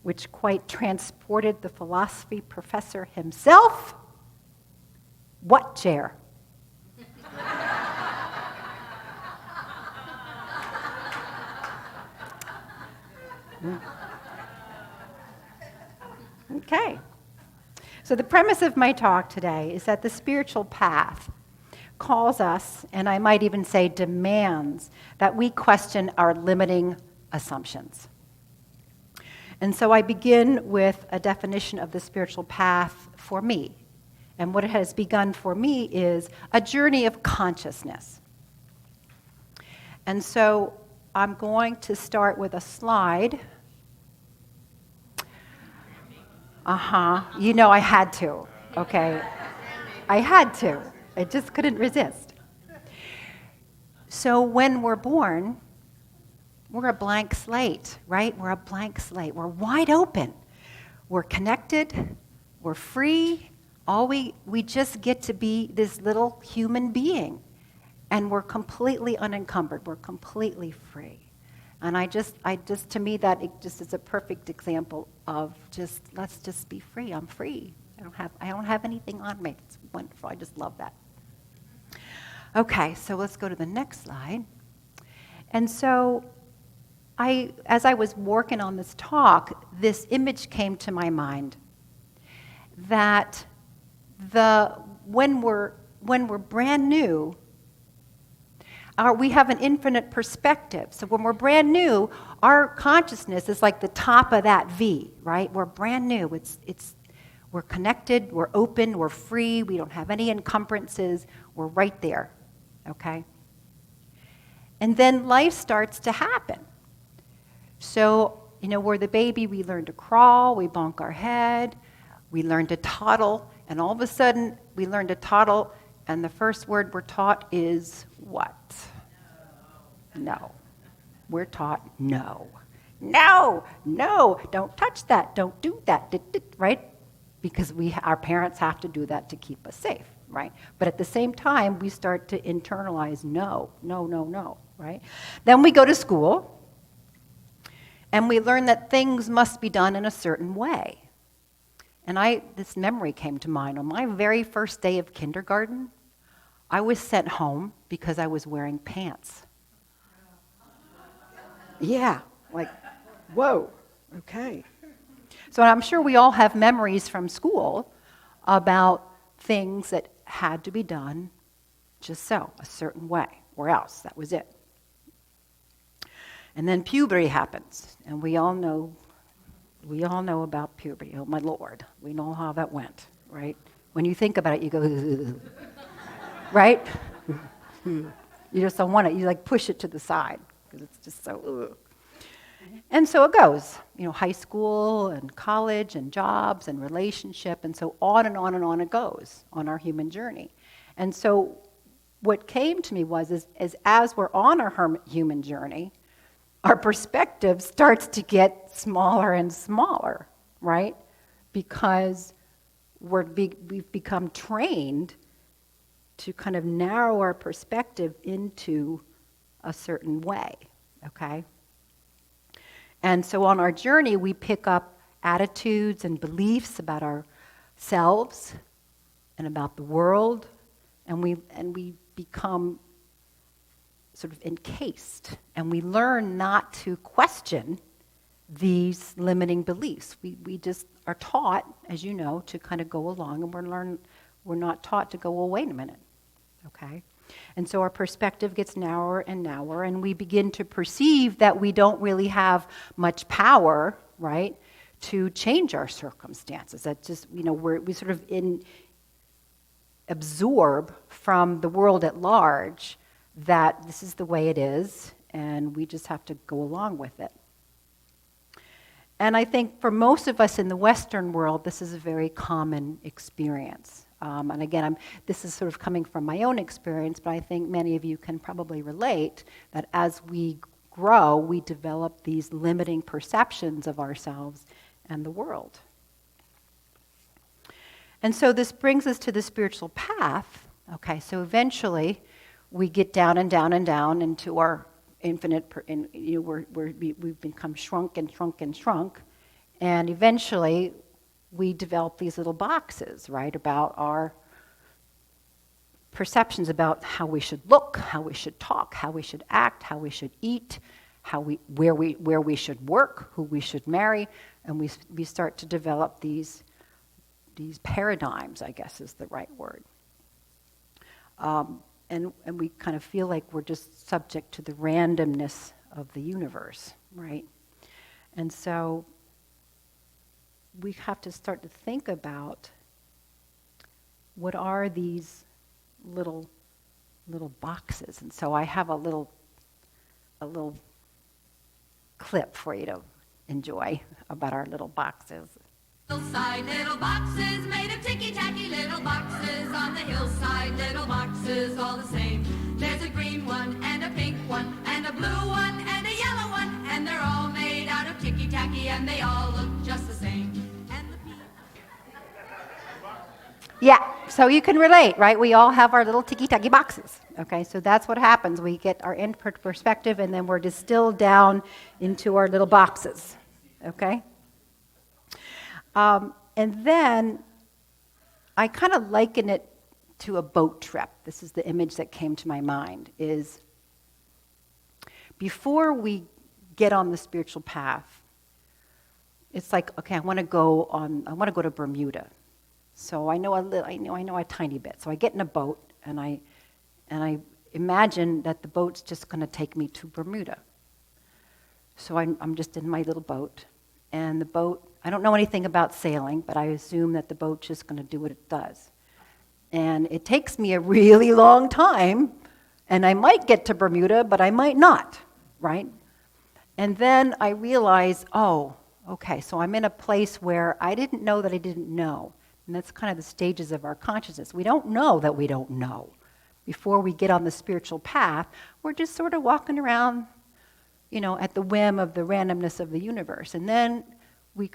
which quite transported the philosophy professor himself, what chair? Okay. So the premise of my talk today is that the spiritual path calls us, and I might even say demands, that we question our limiting assumptions. And so I begin with a definition of the spiritual path for me. And what it has begun for me is a journey of consciousness. And so I'm going to start with a slide. You know I had to, okay? I had to. I just couldn't resist. So when we're born, we're a blank slate, right? We're a blank slate. We're wide open. We're connected. We're free. We just get to be this little human being. And we're completely unencumbered. We're completely free. And to me, that it just is a perfect example of let's just be free. I'm free. I don't have anything on me. It's wonderful. I just love that. Okay, so let's go to the next slide. And so as I was working on this talk, this image came to my mind that when we're brand new, we have an infinite perspective. So when we're brand new, our consciousness is like the top of that V, right? We're brand new. We're connected, we're open, we're free, we don't have any encumbrances, we're right there, okay? And then life starts to happen. So, we're the baby, we learn to crawl, we bonk our head, we learn to toddle, and all of a sudden we learn to toddle, and the first word we're taught is what? No. We're taught no. No, don't touch that, don't do that, right? Because our parents have to do that to keep us safe, right? But at the same time, we start to internalize no, right? Then we go to school, and we learn that things must be done in a certain way. And this memory came to mind. On my very first day of kindergarten, I was sent home because I was wearing pants. Yeah, like, whoa, okay. So I'm sure we all have memories from school about things that had to be done just so, a certain way, or else, that was it. And then puberty happens, and we all know about puberty. Oh my Lord, we know how that went, right? When you think about it, you go, right? You just don't want it. You push it to the side because it's just so, ugh. And so it goes, high school and college and jobs and relationship, and so on and on and on it goes on our human journey. And so what came to me was as we're on our human journey, our perspective starts to get smaller and smaller, right? Because we've become trained to kind of narrow our perspective into a certain way, okay? And so on our journey, we pick up attitudes and beliefs about ourselves and about the world, and we become sort of encased, and we learn not to question these limiting beliefs. We just are taught, as you know, to kind of go along, and we're not taught to go, well, wait a minute, okay? And so our perspective gets narrower and narrower, and we begin to perceive that we don't really have much power, right, to change our circumstances. That just, we sort of absorb from the world at large that this is the way it is, and we just have to go along with it. And I think for most of us in the Western world, this is a very common experience. And again, this is sort of coming from my own experience, but I think many of you can probably relate that as we grow, we develop these limiting perceptions of ourselves and the world. And so this brings us to the spiritual path. Okay, so eventually we get down and down and down into our infinite, we've become shrunk and shrunk and shrunk, and eventually we develop these little boxes, right, about our perceptions about how we should look, how we should talk, how we should act, how we should eat, where we should work, who we should marry, and we start to develop these paradigms, I guess is the right word. And we kind of feel like we're just subject to the randomness of the universe, right? And so we have to start to think about what are these little boxes. And so I have a little clip for you to enjoy about our little boxes. Hillside, little boxes made of ticky-tacky little boxes on the hillside, little boxes all the same. There's a green one and a pink one and a blue one and a yellow one, and they're all made out of ticky-tacky and they all look just the same. And Yeah, so you can relate, right? We all have our little ticky-tacky boxes. Okay, so that's what happens. We get our input perspective and then we're distilled down into our little boxes. Okay? And then I kind of liken it to a boat trip. This is the image that came to my mind, is before we get on the spiritual path, it's like, okay, I want to go to Bermuda. So I know a tiny bit. So I get in a boat and I imagine that the boat's just going to take me to Bermuda. So I'm just in my little boat, and the boat, I don't know anything about sailing, but I assume that the boat's just going to do what it does. And it takes me a really long time, and I might get to Bermuda, but I might not, right? And then I realize, oh, okay, so I'm in a place where I didn't know that I didn't know. And that's kind of the stages of our consciousness. We don't know that we don't know. Before we get on the spiritual path, we're just sort of walking around, at the whim of the randomness of the universe. And then we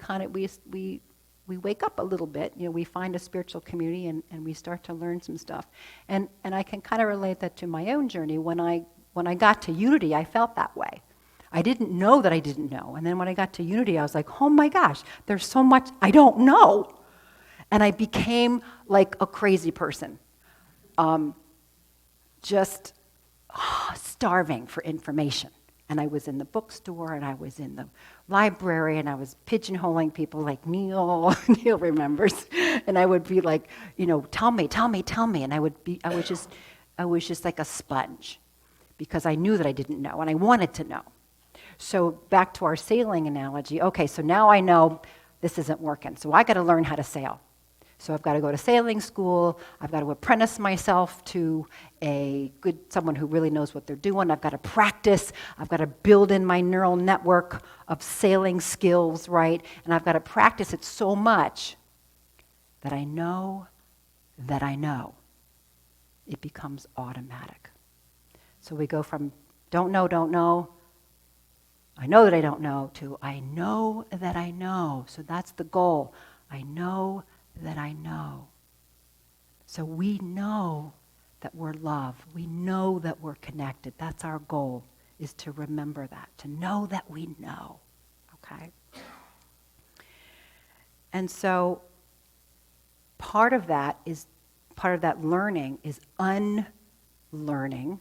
wake up a little bit. We find a spiritual community and we start to learn some stuff. And I can kind of relate that to my own journey. When I got to Unity, I felt that way. I didn't know that I didn't know. And then when I got to Unity, I was like, oh my gosh, there's so much I don't know. And I became like a crazy person. Just starving for information. And I was in the bookstore, and I was in the library, and I was pigeonholing people like Neil. Neil remembers. And I would be like, tell me. And I was just like a sponge, because I knew that I didn't know, and I wanted to know. So back to our sailing analogy. Okay, so now I know this isn't working. So I got to learn how to sail. So I've got to go to sailing school. I've got to apprentice myself to someone who really knows what they're doing. I've got to practice. I've got to build in my neural network of sailing skills, right? And I've got to practice it so much that I know that I know. It becomes automatic. So we go from don't know, I know that I don't know, to I know that I know. So that's the goal. I know that I know. So we know that we're loved. We know that we're connected. That's our goal, is to remember that, to know that we know, okay? And so part of that learning is unlearning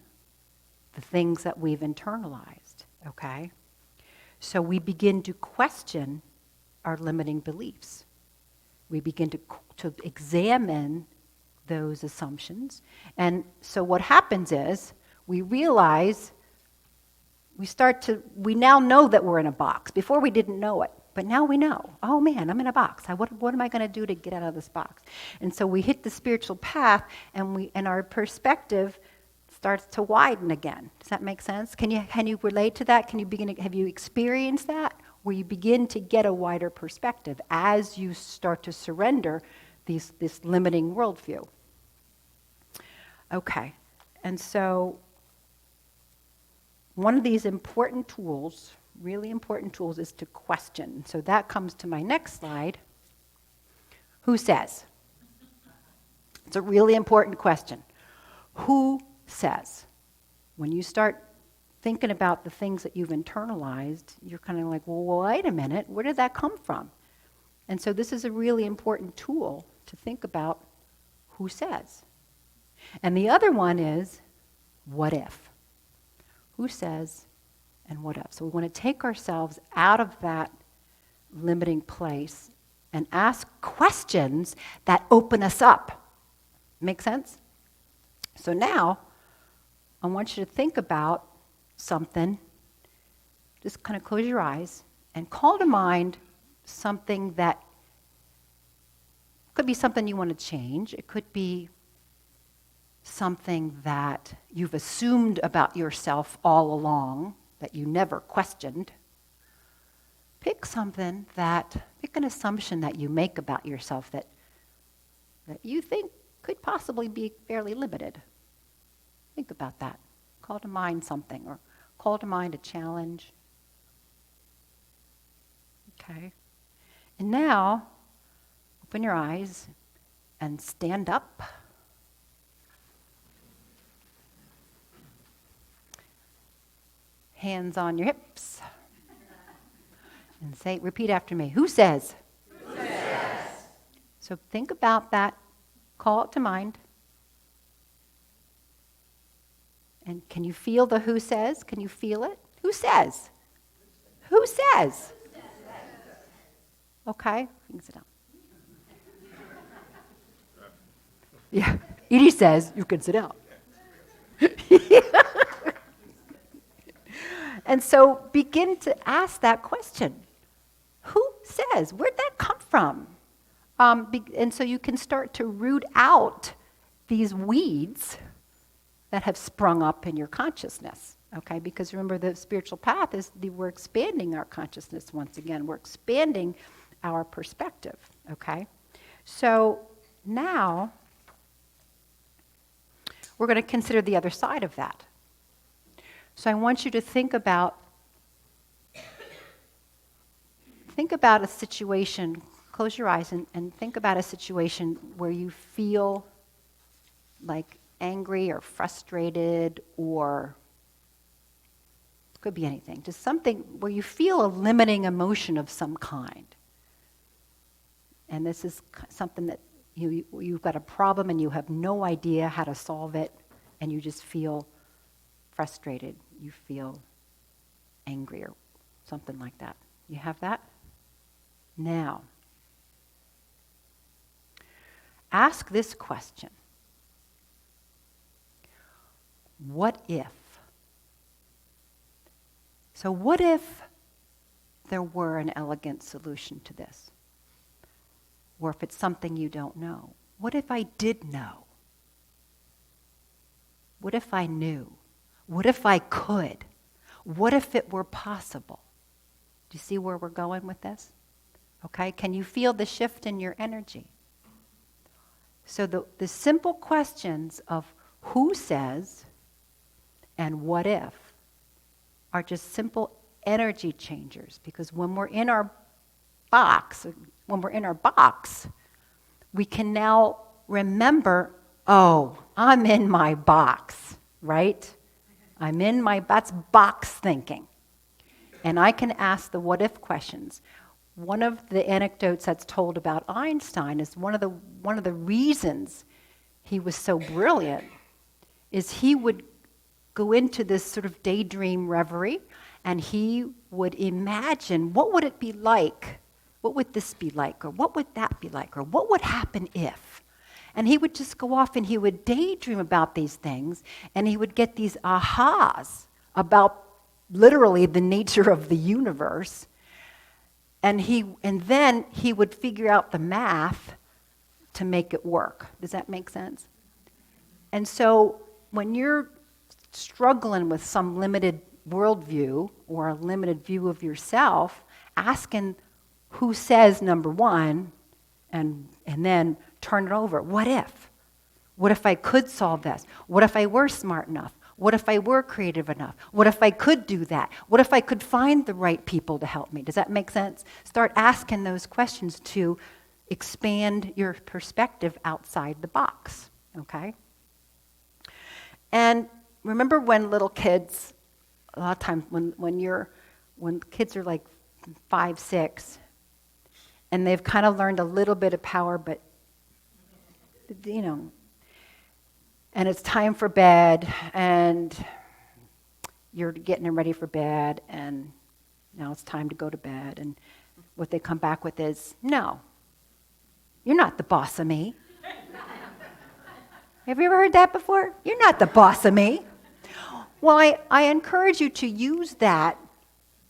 the things that we've internalized, okay? So we begin to question our limiting beliefs. We begin to examine those assumptions. And so what happens is we realize we now know that we're in a box. Before we didn't know it. But now we know, oh man, I'm in a box. What am I going to do to get out of this box? And so we hit the spiritual path, and our perspective starts to widen again. Does that make sense? Can you relate to that? Have you experienced that? Where you begin to get a wider perspective as you start to surrender this limiting worldview. Okay, and so one of these important tools, really important tools, is to question. So that comes to my next slide. Who says? It's a really important question. Who says? When you start thinking about the things that you've internalized, you're kind of like, well, wait a minute, where did that come from? And so this is a really important tool to think about who says. And the other one is, what if? Who says and what if? So we want to take ourselves out of that limiting place and ask questions that open us up. Make sense? So now, I want you to think about something. Just kind of close your eyes and call to mind something that could be something you want to change. It could be something that you've assumed about yourself all along that you never questioned. Pick an assumption that you make about yourself that you think could possibly be fairly limited. Think about that. Call to mind something, or call to mind a challenge. Okay. And now, open your eyes and stand up. Hands on your hips. And repeat after me. Who says? Who says? So think about that. Call it to mind. And can you feel the who says? Can you feel it? Who says? Who says? Okay, you can sit down. Yeah, Edie says you can sit down. And so begin to ask that question. Who says? Where'd that come from? And so you can start to root out these weeds that have sprung up in your consciousness, okay? Because remember, the spiritual path is we're expanding our consciousness once again. We're expanding our perspective, okay? So now we're going to consider the other side of that. So I want you to think about a situation, close your eyes and think about a situation where you feel like angry or frustrated, or it could be anything, just something where you feel a limiting emotion of some kind. And this is something that you've got a problem and you have no idea how to solve it, and you just feel frustrated, you feel angry or something like that. You have that? Now, ask this question. What if? So what if there were an elegant solution to this? Or if it's something you don't know? What if I did know? What if I knew? What if I could? What if it were possible? Do you see where we're going with this? Okay, can you feel the shift in your energy? So the simple questions of who says and what if are just simple energy changers, because when we're in our box, we can now remember, oh, I'm in my box, right? That's box thinking. And I can ask the what if questions. One of the anecdotes that's told about Einstein is one of the reasons he was so brilliant is he would go into this sort of daydream reverie, and he would imagine, what would it be like? What would this be like? Or what would that be like? Or what would happen if? And he would just go off and he would daydream about these things, and he would get these ahas about literally the nature of the universe. And then he would figure out the math to make it work. Does that make sense? And so when you're struggling with some limited worldview or a limited view of yourself, asking who says number one, and then turn it over. What if? What if I could solve this? What if I were smart enough? What if I were creative enough? What if I could do that? What if I could find the right people to help me? Does that make sense? Start asking those questions to expand your perspective outside the box, okay? And remember when little kids, a lot of times when kids are like 5, 6, and they've kind of learned a little bit of power, but, you know, and it's time for bed, and you're getting them ready for bed, and now it's time to go to bed, and what they come back with is, no, you're not the boss of me. Have you ever heard that before? You're not the boss of me. Well, I encourage you to use that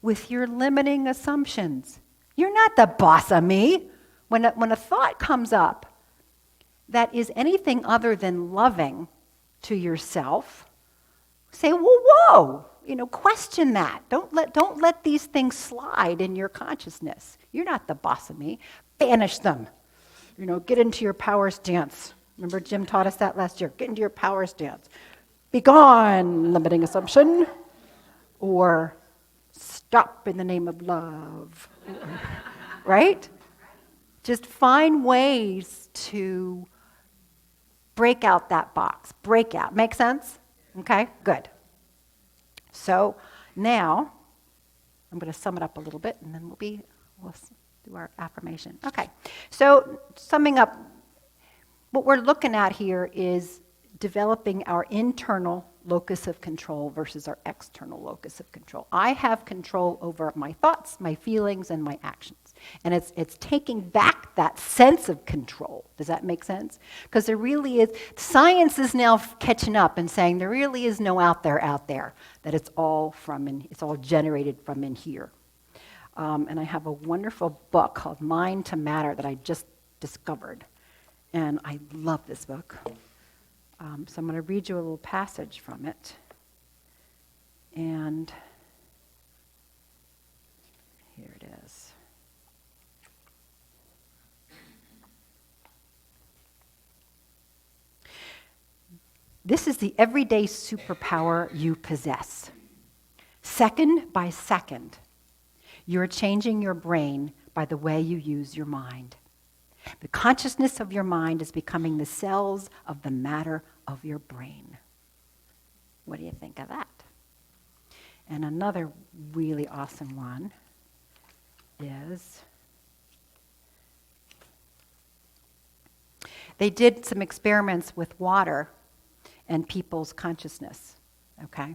with your limiting assumptions. You're not the boss of me. When a thought comes up that is anything other than loving to yourself, say, well, whoa, question that. Don't let these things slide in your consciousness. You're not the boss of me. Banish them. Get into your power stance. Remember Jim taught us that last year. Get into your power stance. Be gone, limiting assumption. Or stop in the name of love. Right? Just find ways to break out that box. Break out. Make sense? Okay, good. So now, I'm going to sum it up a little bit, and then we'll do our affirmation. Okay, so summing up, what we're looking at here is developing our internal locus of control versus our external locus of control. I have control over my thoughts, my feelings, and my actions. And it's taking back that sense of control. Does that make sense? Because there really is, science is now catching up and saying there really is no out there, that it's all generated from in here. And I have a wonderful book called Mind to Matter that I just discovered. And I love this book. So I'm going to read you a little passage from it. And here it is. This is the everyday superpower you possess. Second by second, you're changing your brain by the way you use your mind. The consciousness of your mind is becoming the cells of the matter of your brain. What do you think of that? And another really awesome one is, they did some experiments with water and people's consciousness, okay?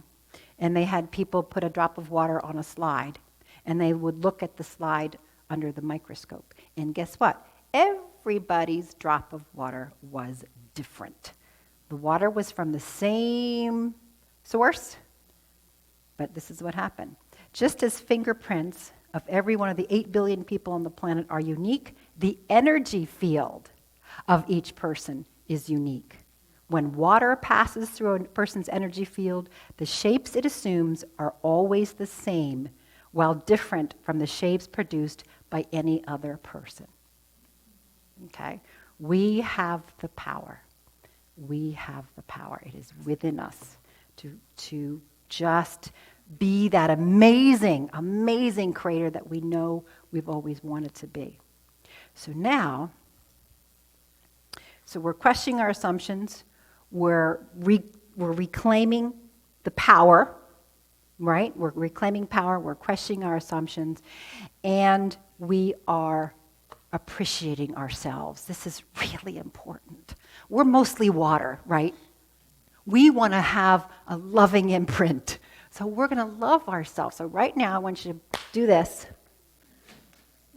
And they had people put a drop of water on a slide, and they would look at the slide under the microscope. And guess what? Everybody's drop of water was different. The water was from the same source, but this is what happened. Just as fingerprints of every one of the 8 billion people on the planet are unique, the energy field of each person is unique. When water passes through a person's energy field, the shapes it assumes are always the same, while different from the shapes produced by any other person. Okay? We have the power. We have the power. It is within us to just be that amazing, amazing creator that we know we've always wanted to be. So now, we're questioning our assumptions. We're reclaiming the power, right? We're reclaiming power. We're questioning our assumptions. And we are appreciating ourselves. This is really important. We're mostly water, right? We want to have a loving imprint. So we're going to love ourselves. So right now, I want you to do this.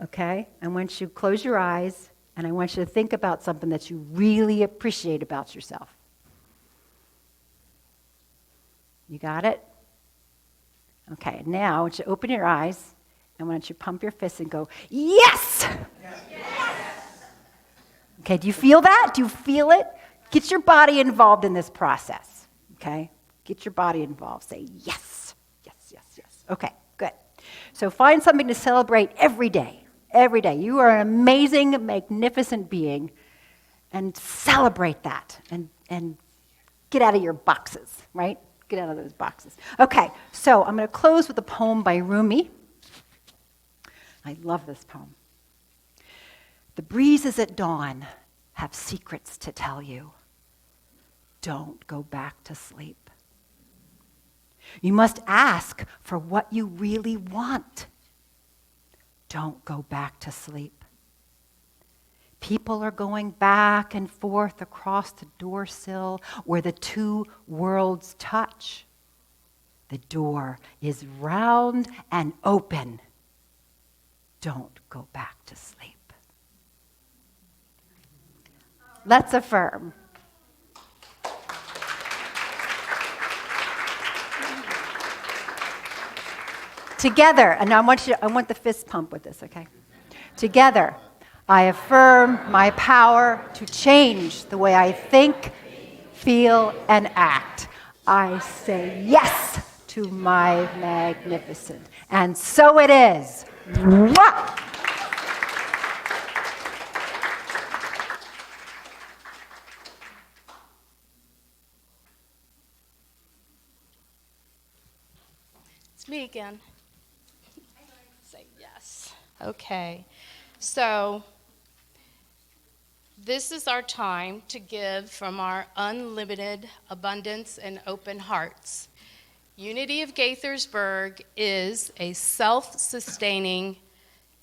Okay? I want you to close your eyes, and I want you to think about something that you really appreciate about yourself. You got it? Okay, now I want you to open your eyes, And why don't you pump your fists and go, yes! Okay, do you feel that? Do you feel it? Get your body involved in this process, okay? Get your body involved. Say yes, yes, yes, yes. Okay, good. So find something to celebrate every day. Every day. You are an amazing, magnificent being, and celebrate that. And get out of your boxes, right? Get out of those boxes. Okay, so I'm going to close with a poem by Rumi. I love this poem. The breezes at dawn have secrets to tell you. Don't go back to sleep. You must ask for what you really want. Don't go back to sleep. People are going back and forth across the doorsill where the two worlds touch. The door is round and open. Don't go back to sleep. Let's affirm. Together, and I want the fist pump with this, okay? Together, I affirm my power to change the way I think, feel, and act. I say yes to my magnificent. And so it is. Mwah! It's me again. Say yes. Okay. So this is our time to give from our unlimited abundance and open hearts. Unity of Gaithersburg is a self-sustaining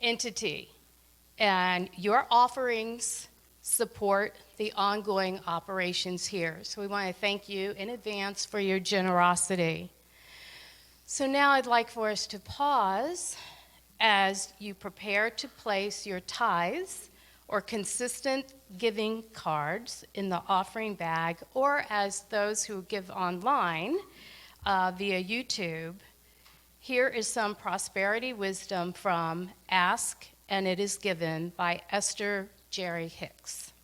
entity, and your offerings support the ongoing operations here. So we want to thank you in advance for your generosity. So now I'd like for us to pause as you prepare to place your tithes or consistent giving cards in the offering bag, or as those who give online via YouTube. Here is some prosperity wisdom from Ask and It Is Given by Esther Jerry Hicks.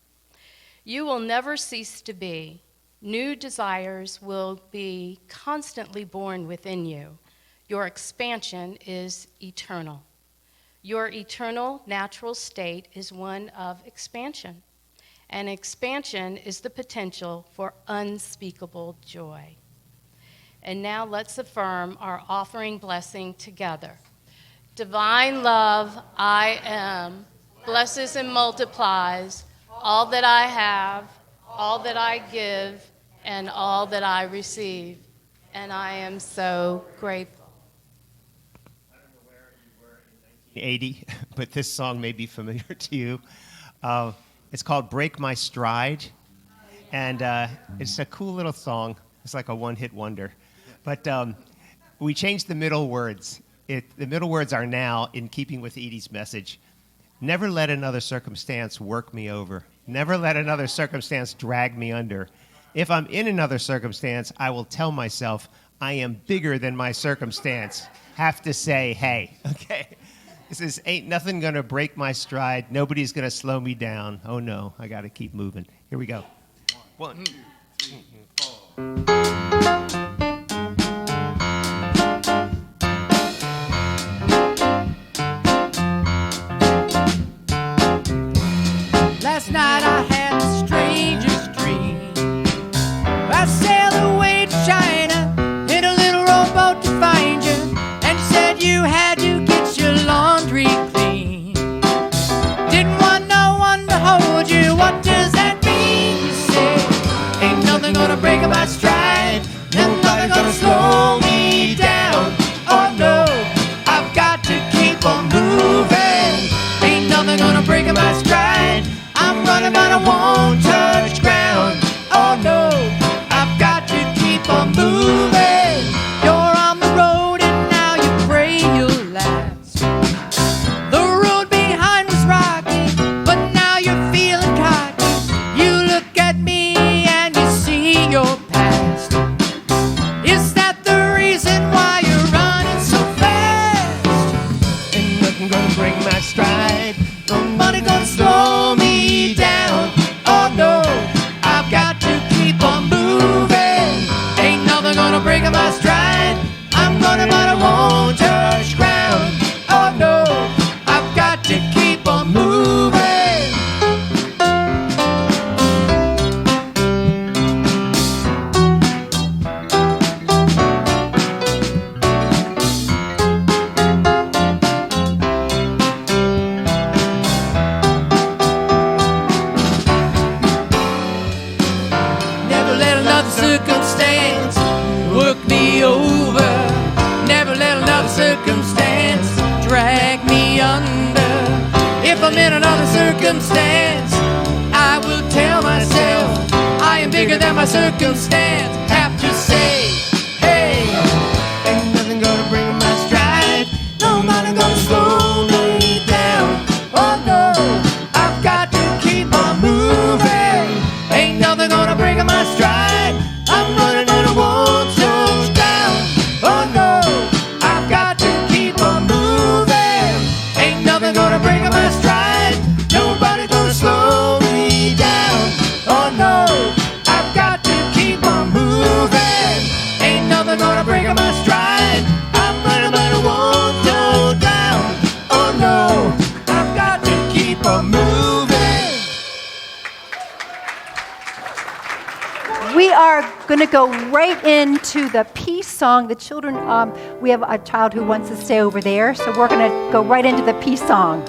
You will never cease to be. New desires will be constantly born within you. Your expansion is eternal. Your eternal natural state is one of expansion. And expansion is the potential for unspeakable joy. And now let's affirm our offering blessing together. Divine love, I am, blesses and multiplies all that I have, all that I give, and all that I receive. And I am so grateful. 80, but this song may be familiar to you. It's called Break My Stride, and it's a cool little song. It's like a one-hit wonder. But we changed the middle words. The middle words are now in keeping with Edie's message. Never let another circumstance work me over. Never let another circumstance drag me under. If I'm in another circumstance, I will tell myself I am bigger than my circumstance. Have to say, hey, okay? This is, ain't nothing going to break my stride. Nobody's going to slow me down. Oh, no, I got to keep moving. Here we go. 1, 2, 3, 4. Last night I had the strangest dream. I sailed away to China in a little rowboat to find you, and you said you had to get your laundry clean. Didn't want no one to hold you. What does that mean? You said, ain't nothing gonna break my stride. gonna break my stride. I'm gonna, but I won't touch ground. Oh no, I've got to keep on moving. Never let another circumstance work me over. Never let another circumstance drag me under. If I'm in another circumstance, I will tell myself I am bigger than my circumstance. Have to say, hey, ain't nothing gonna bring my stride. Nobody gonna slow me down. Oh no, I've got to keep on moving. Ain't nothing gonna break my stride. I'm running and I won't touch down. Oh no, I've got to keep on moving. Ain't nothing gonna break my stride. Nobody gonna slow me down. Oh no, I've got to keep on moving. Ain't nothing gonna break my stride. I'm running but I won't go down. Oh no, I've got to keep on moving. We are going to go right into the peace song. The children, we have a child who wants to stay over there, so we're going to go right into the peace song.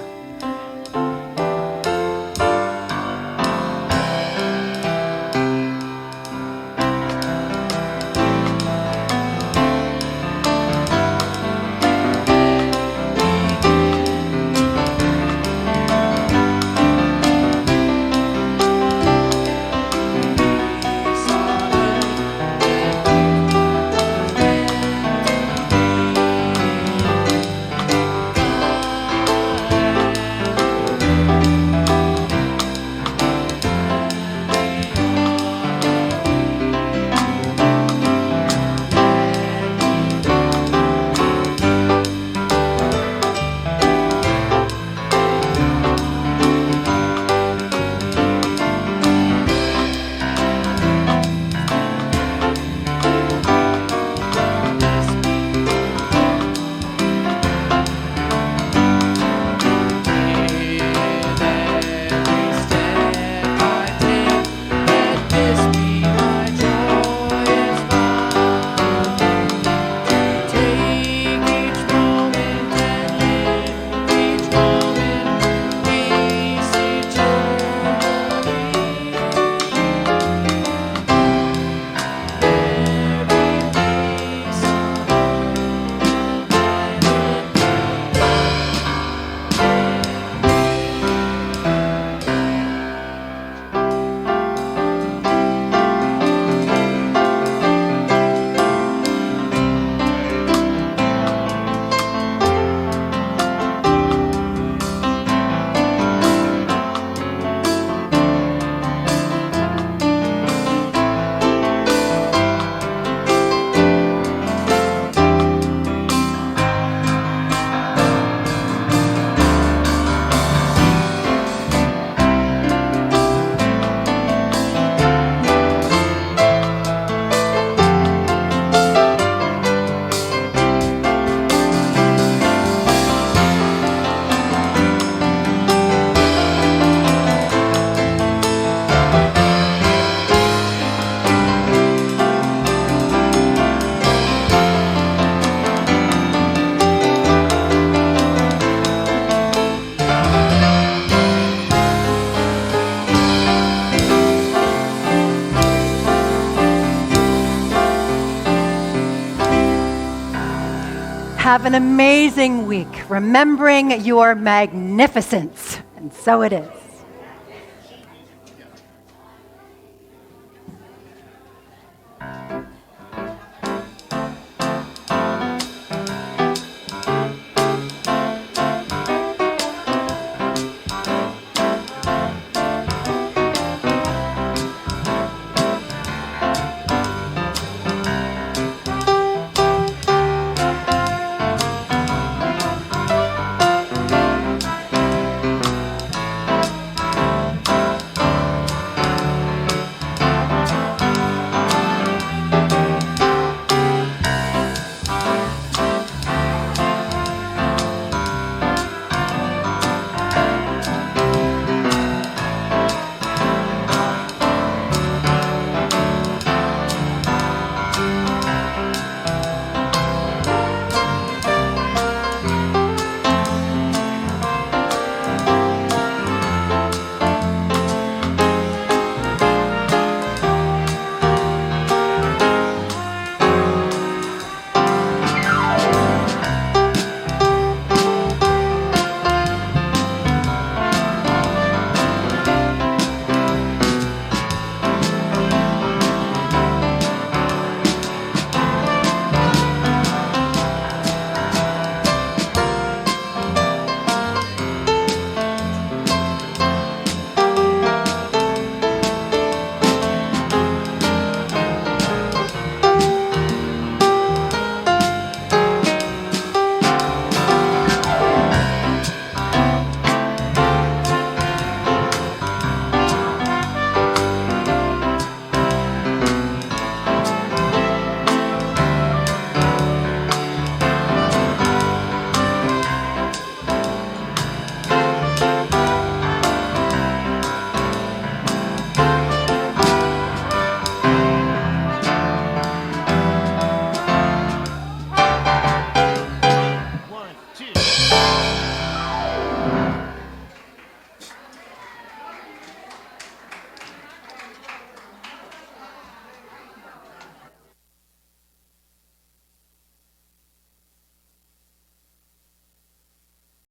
Have an amazing week, remembering your magnificence. And so it is.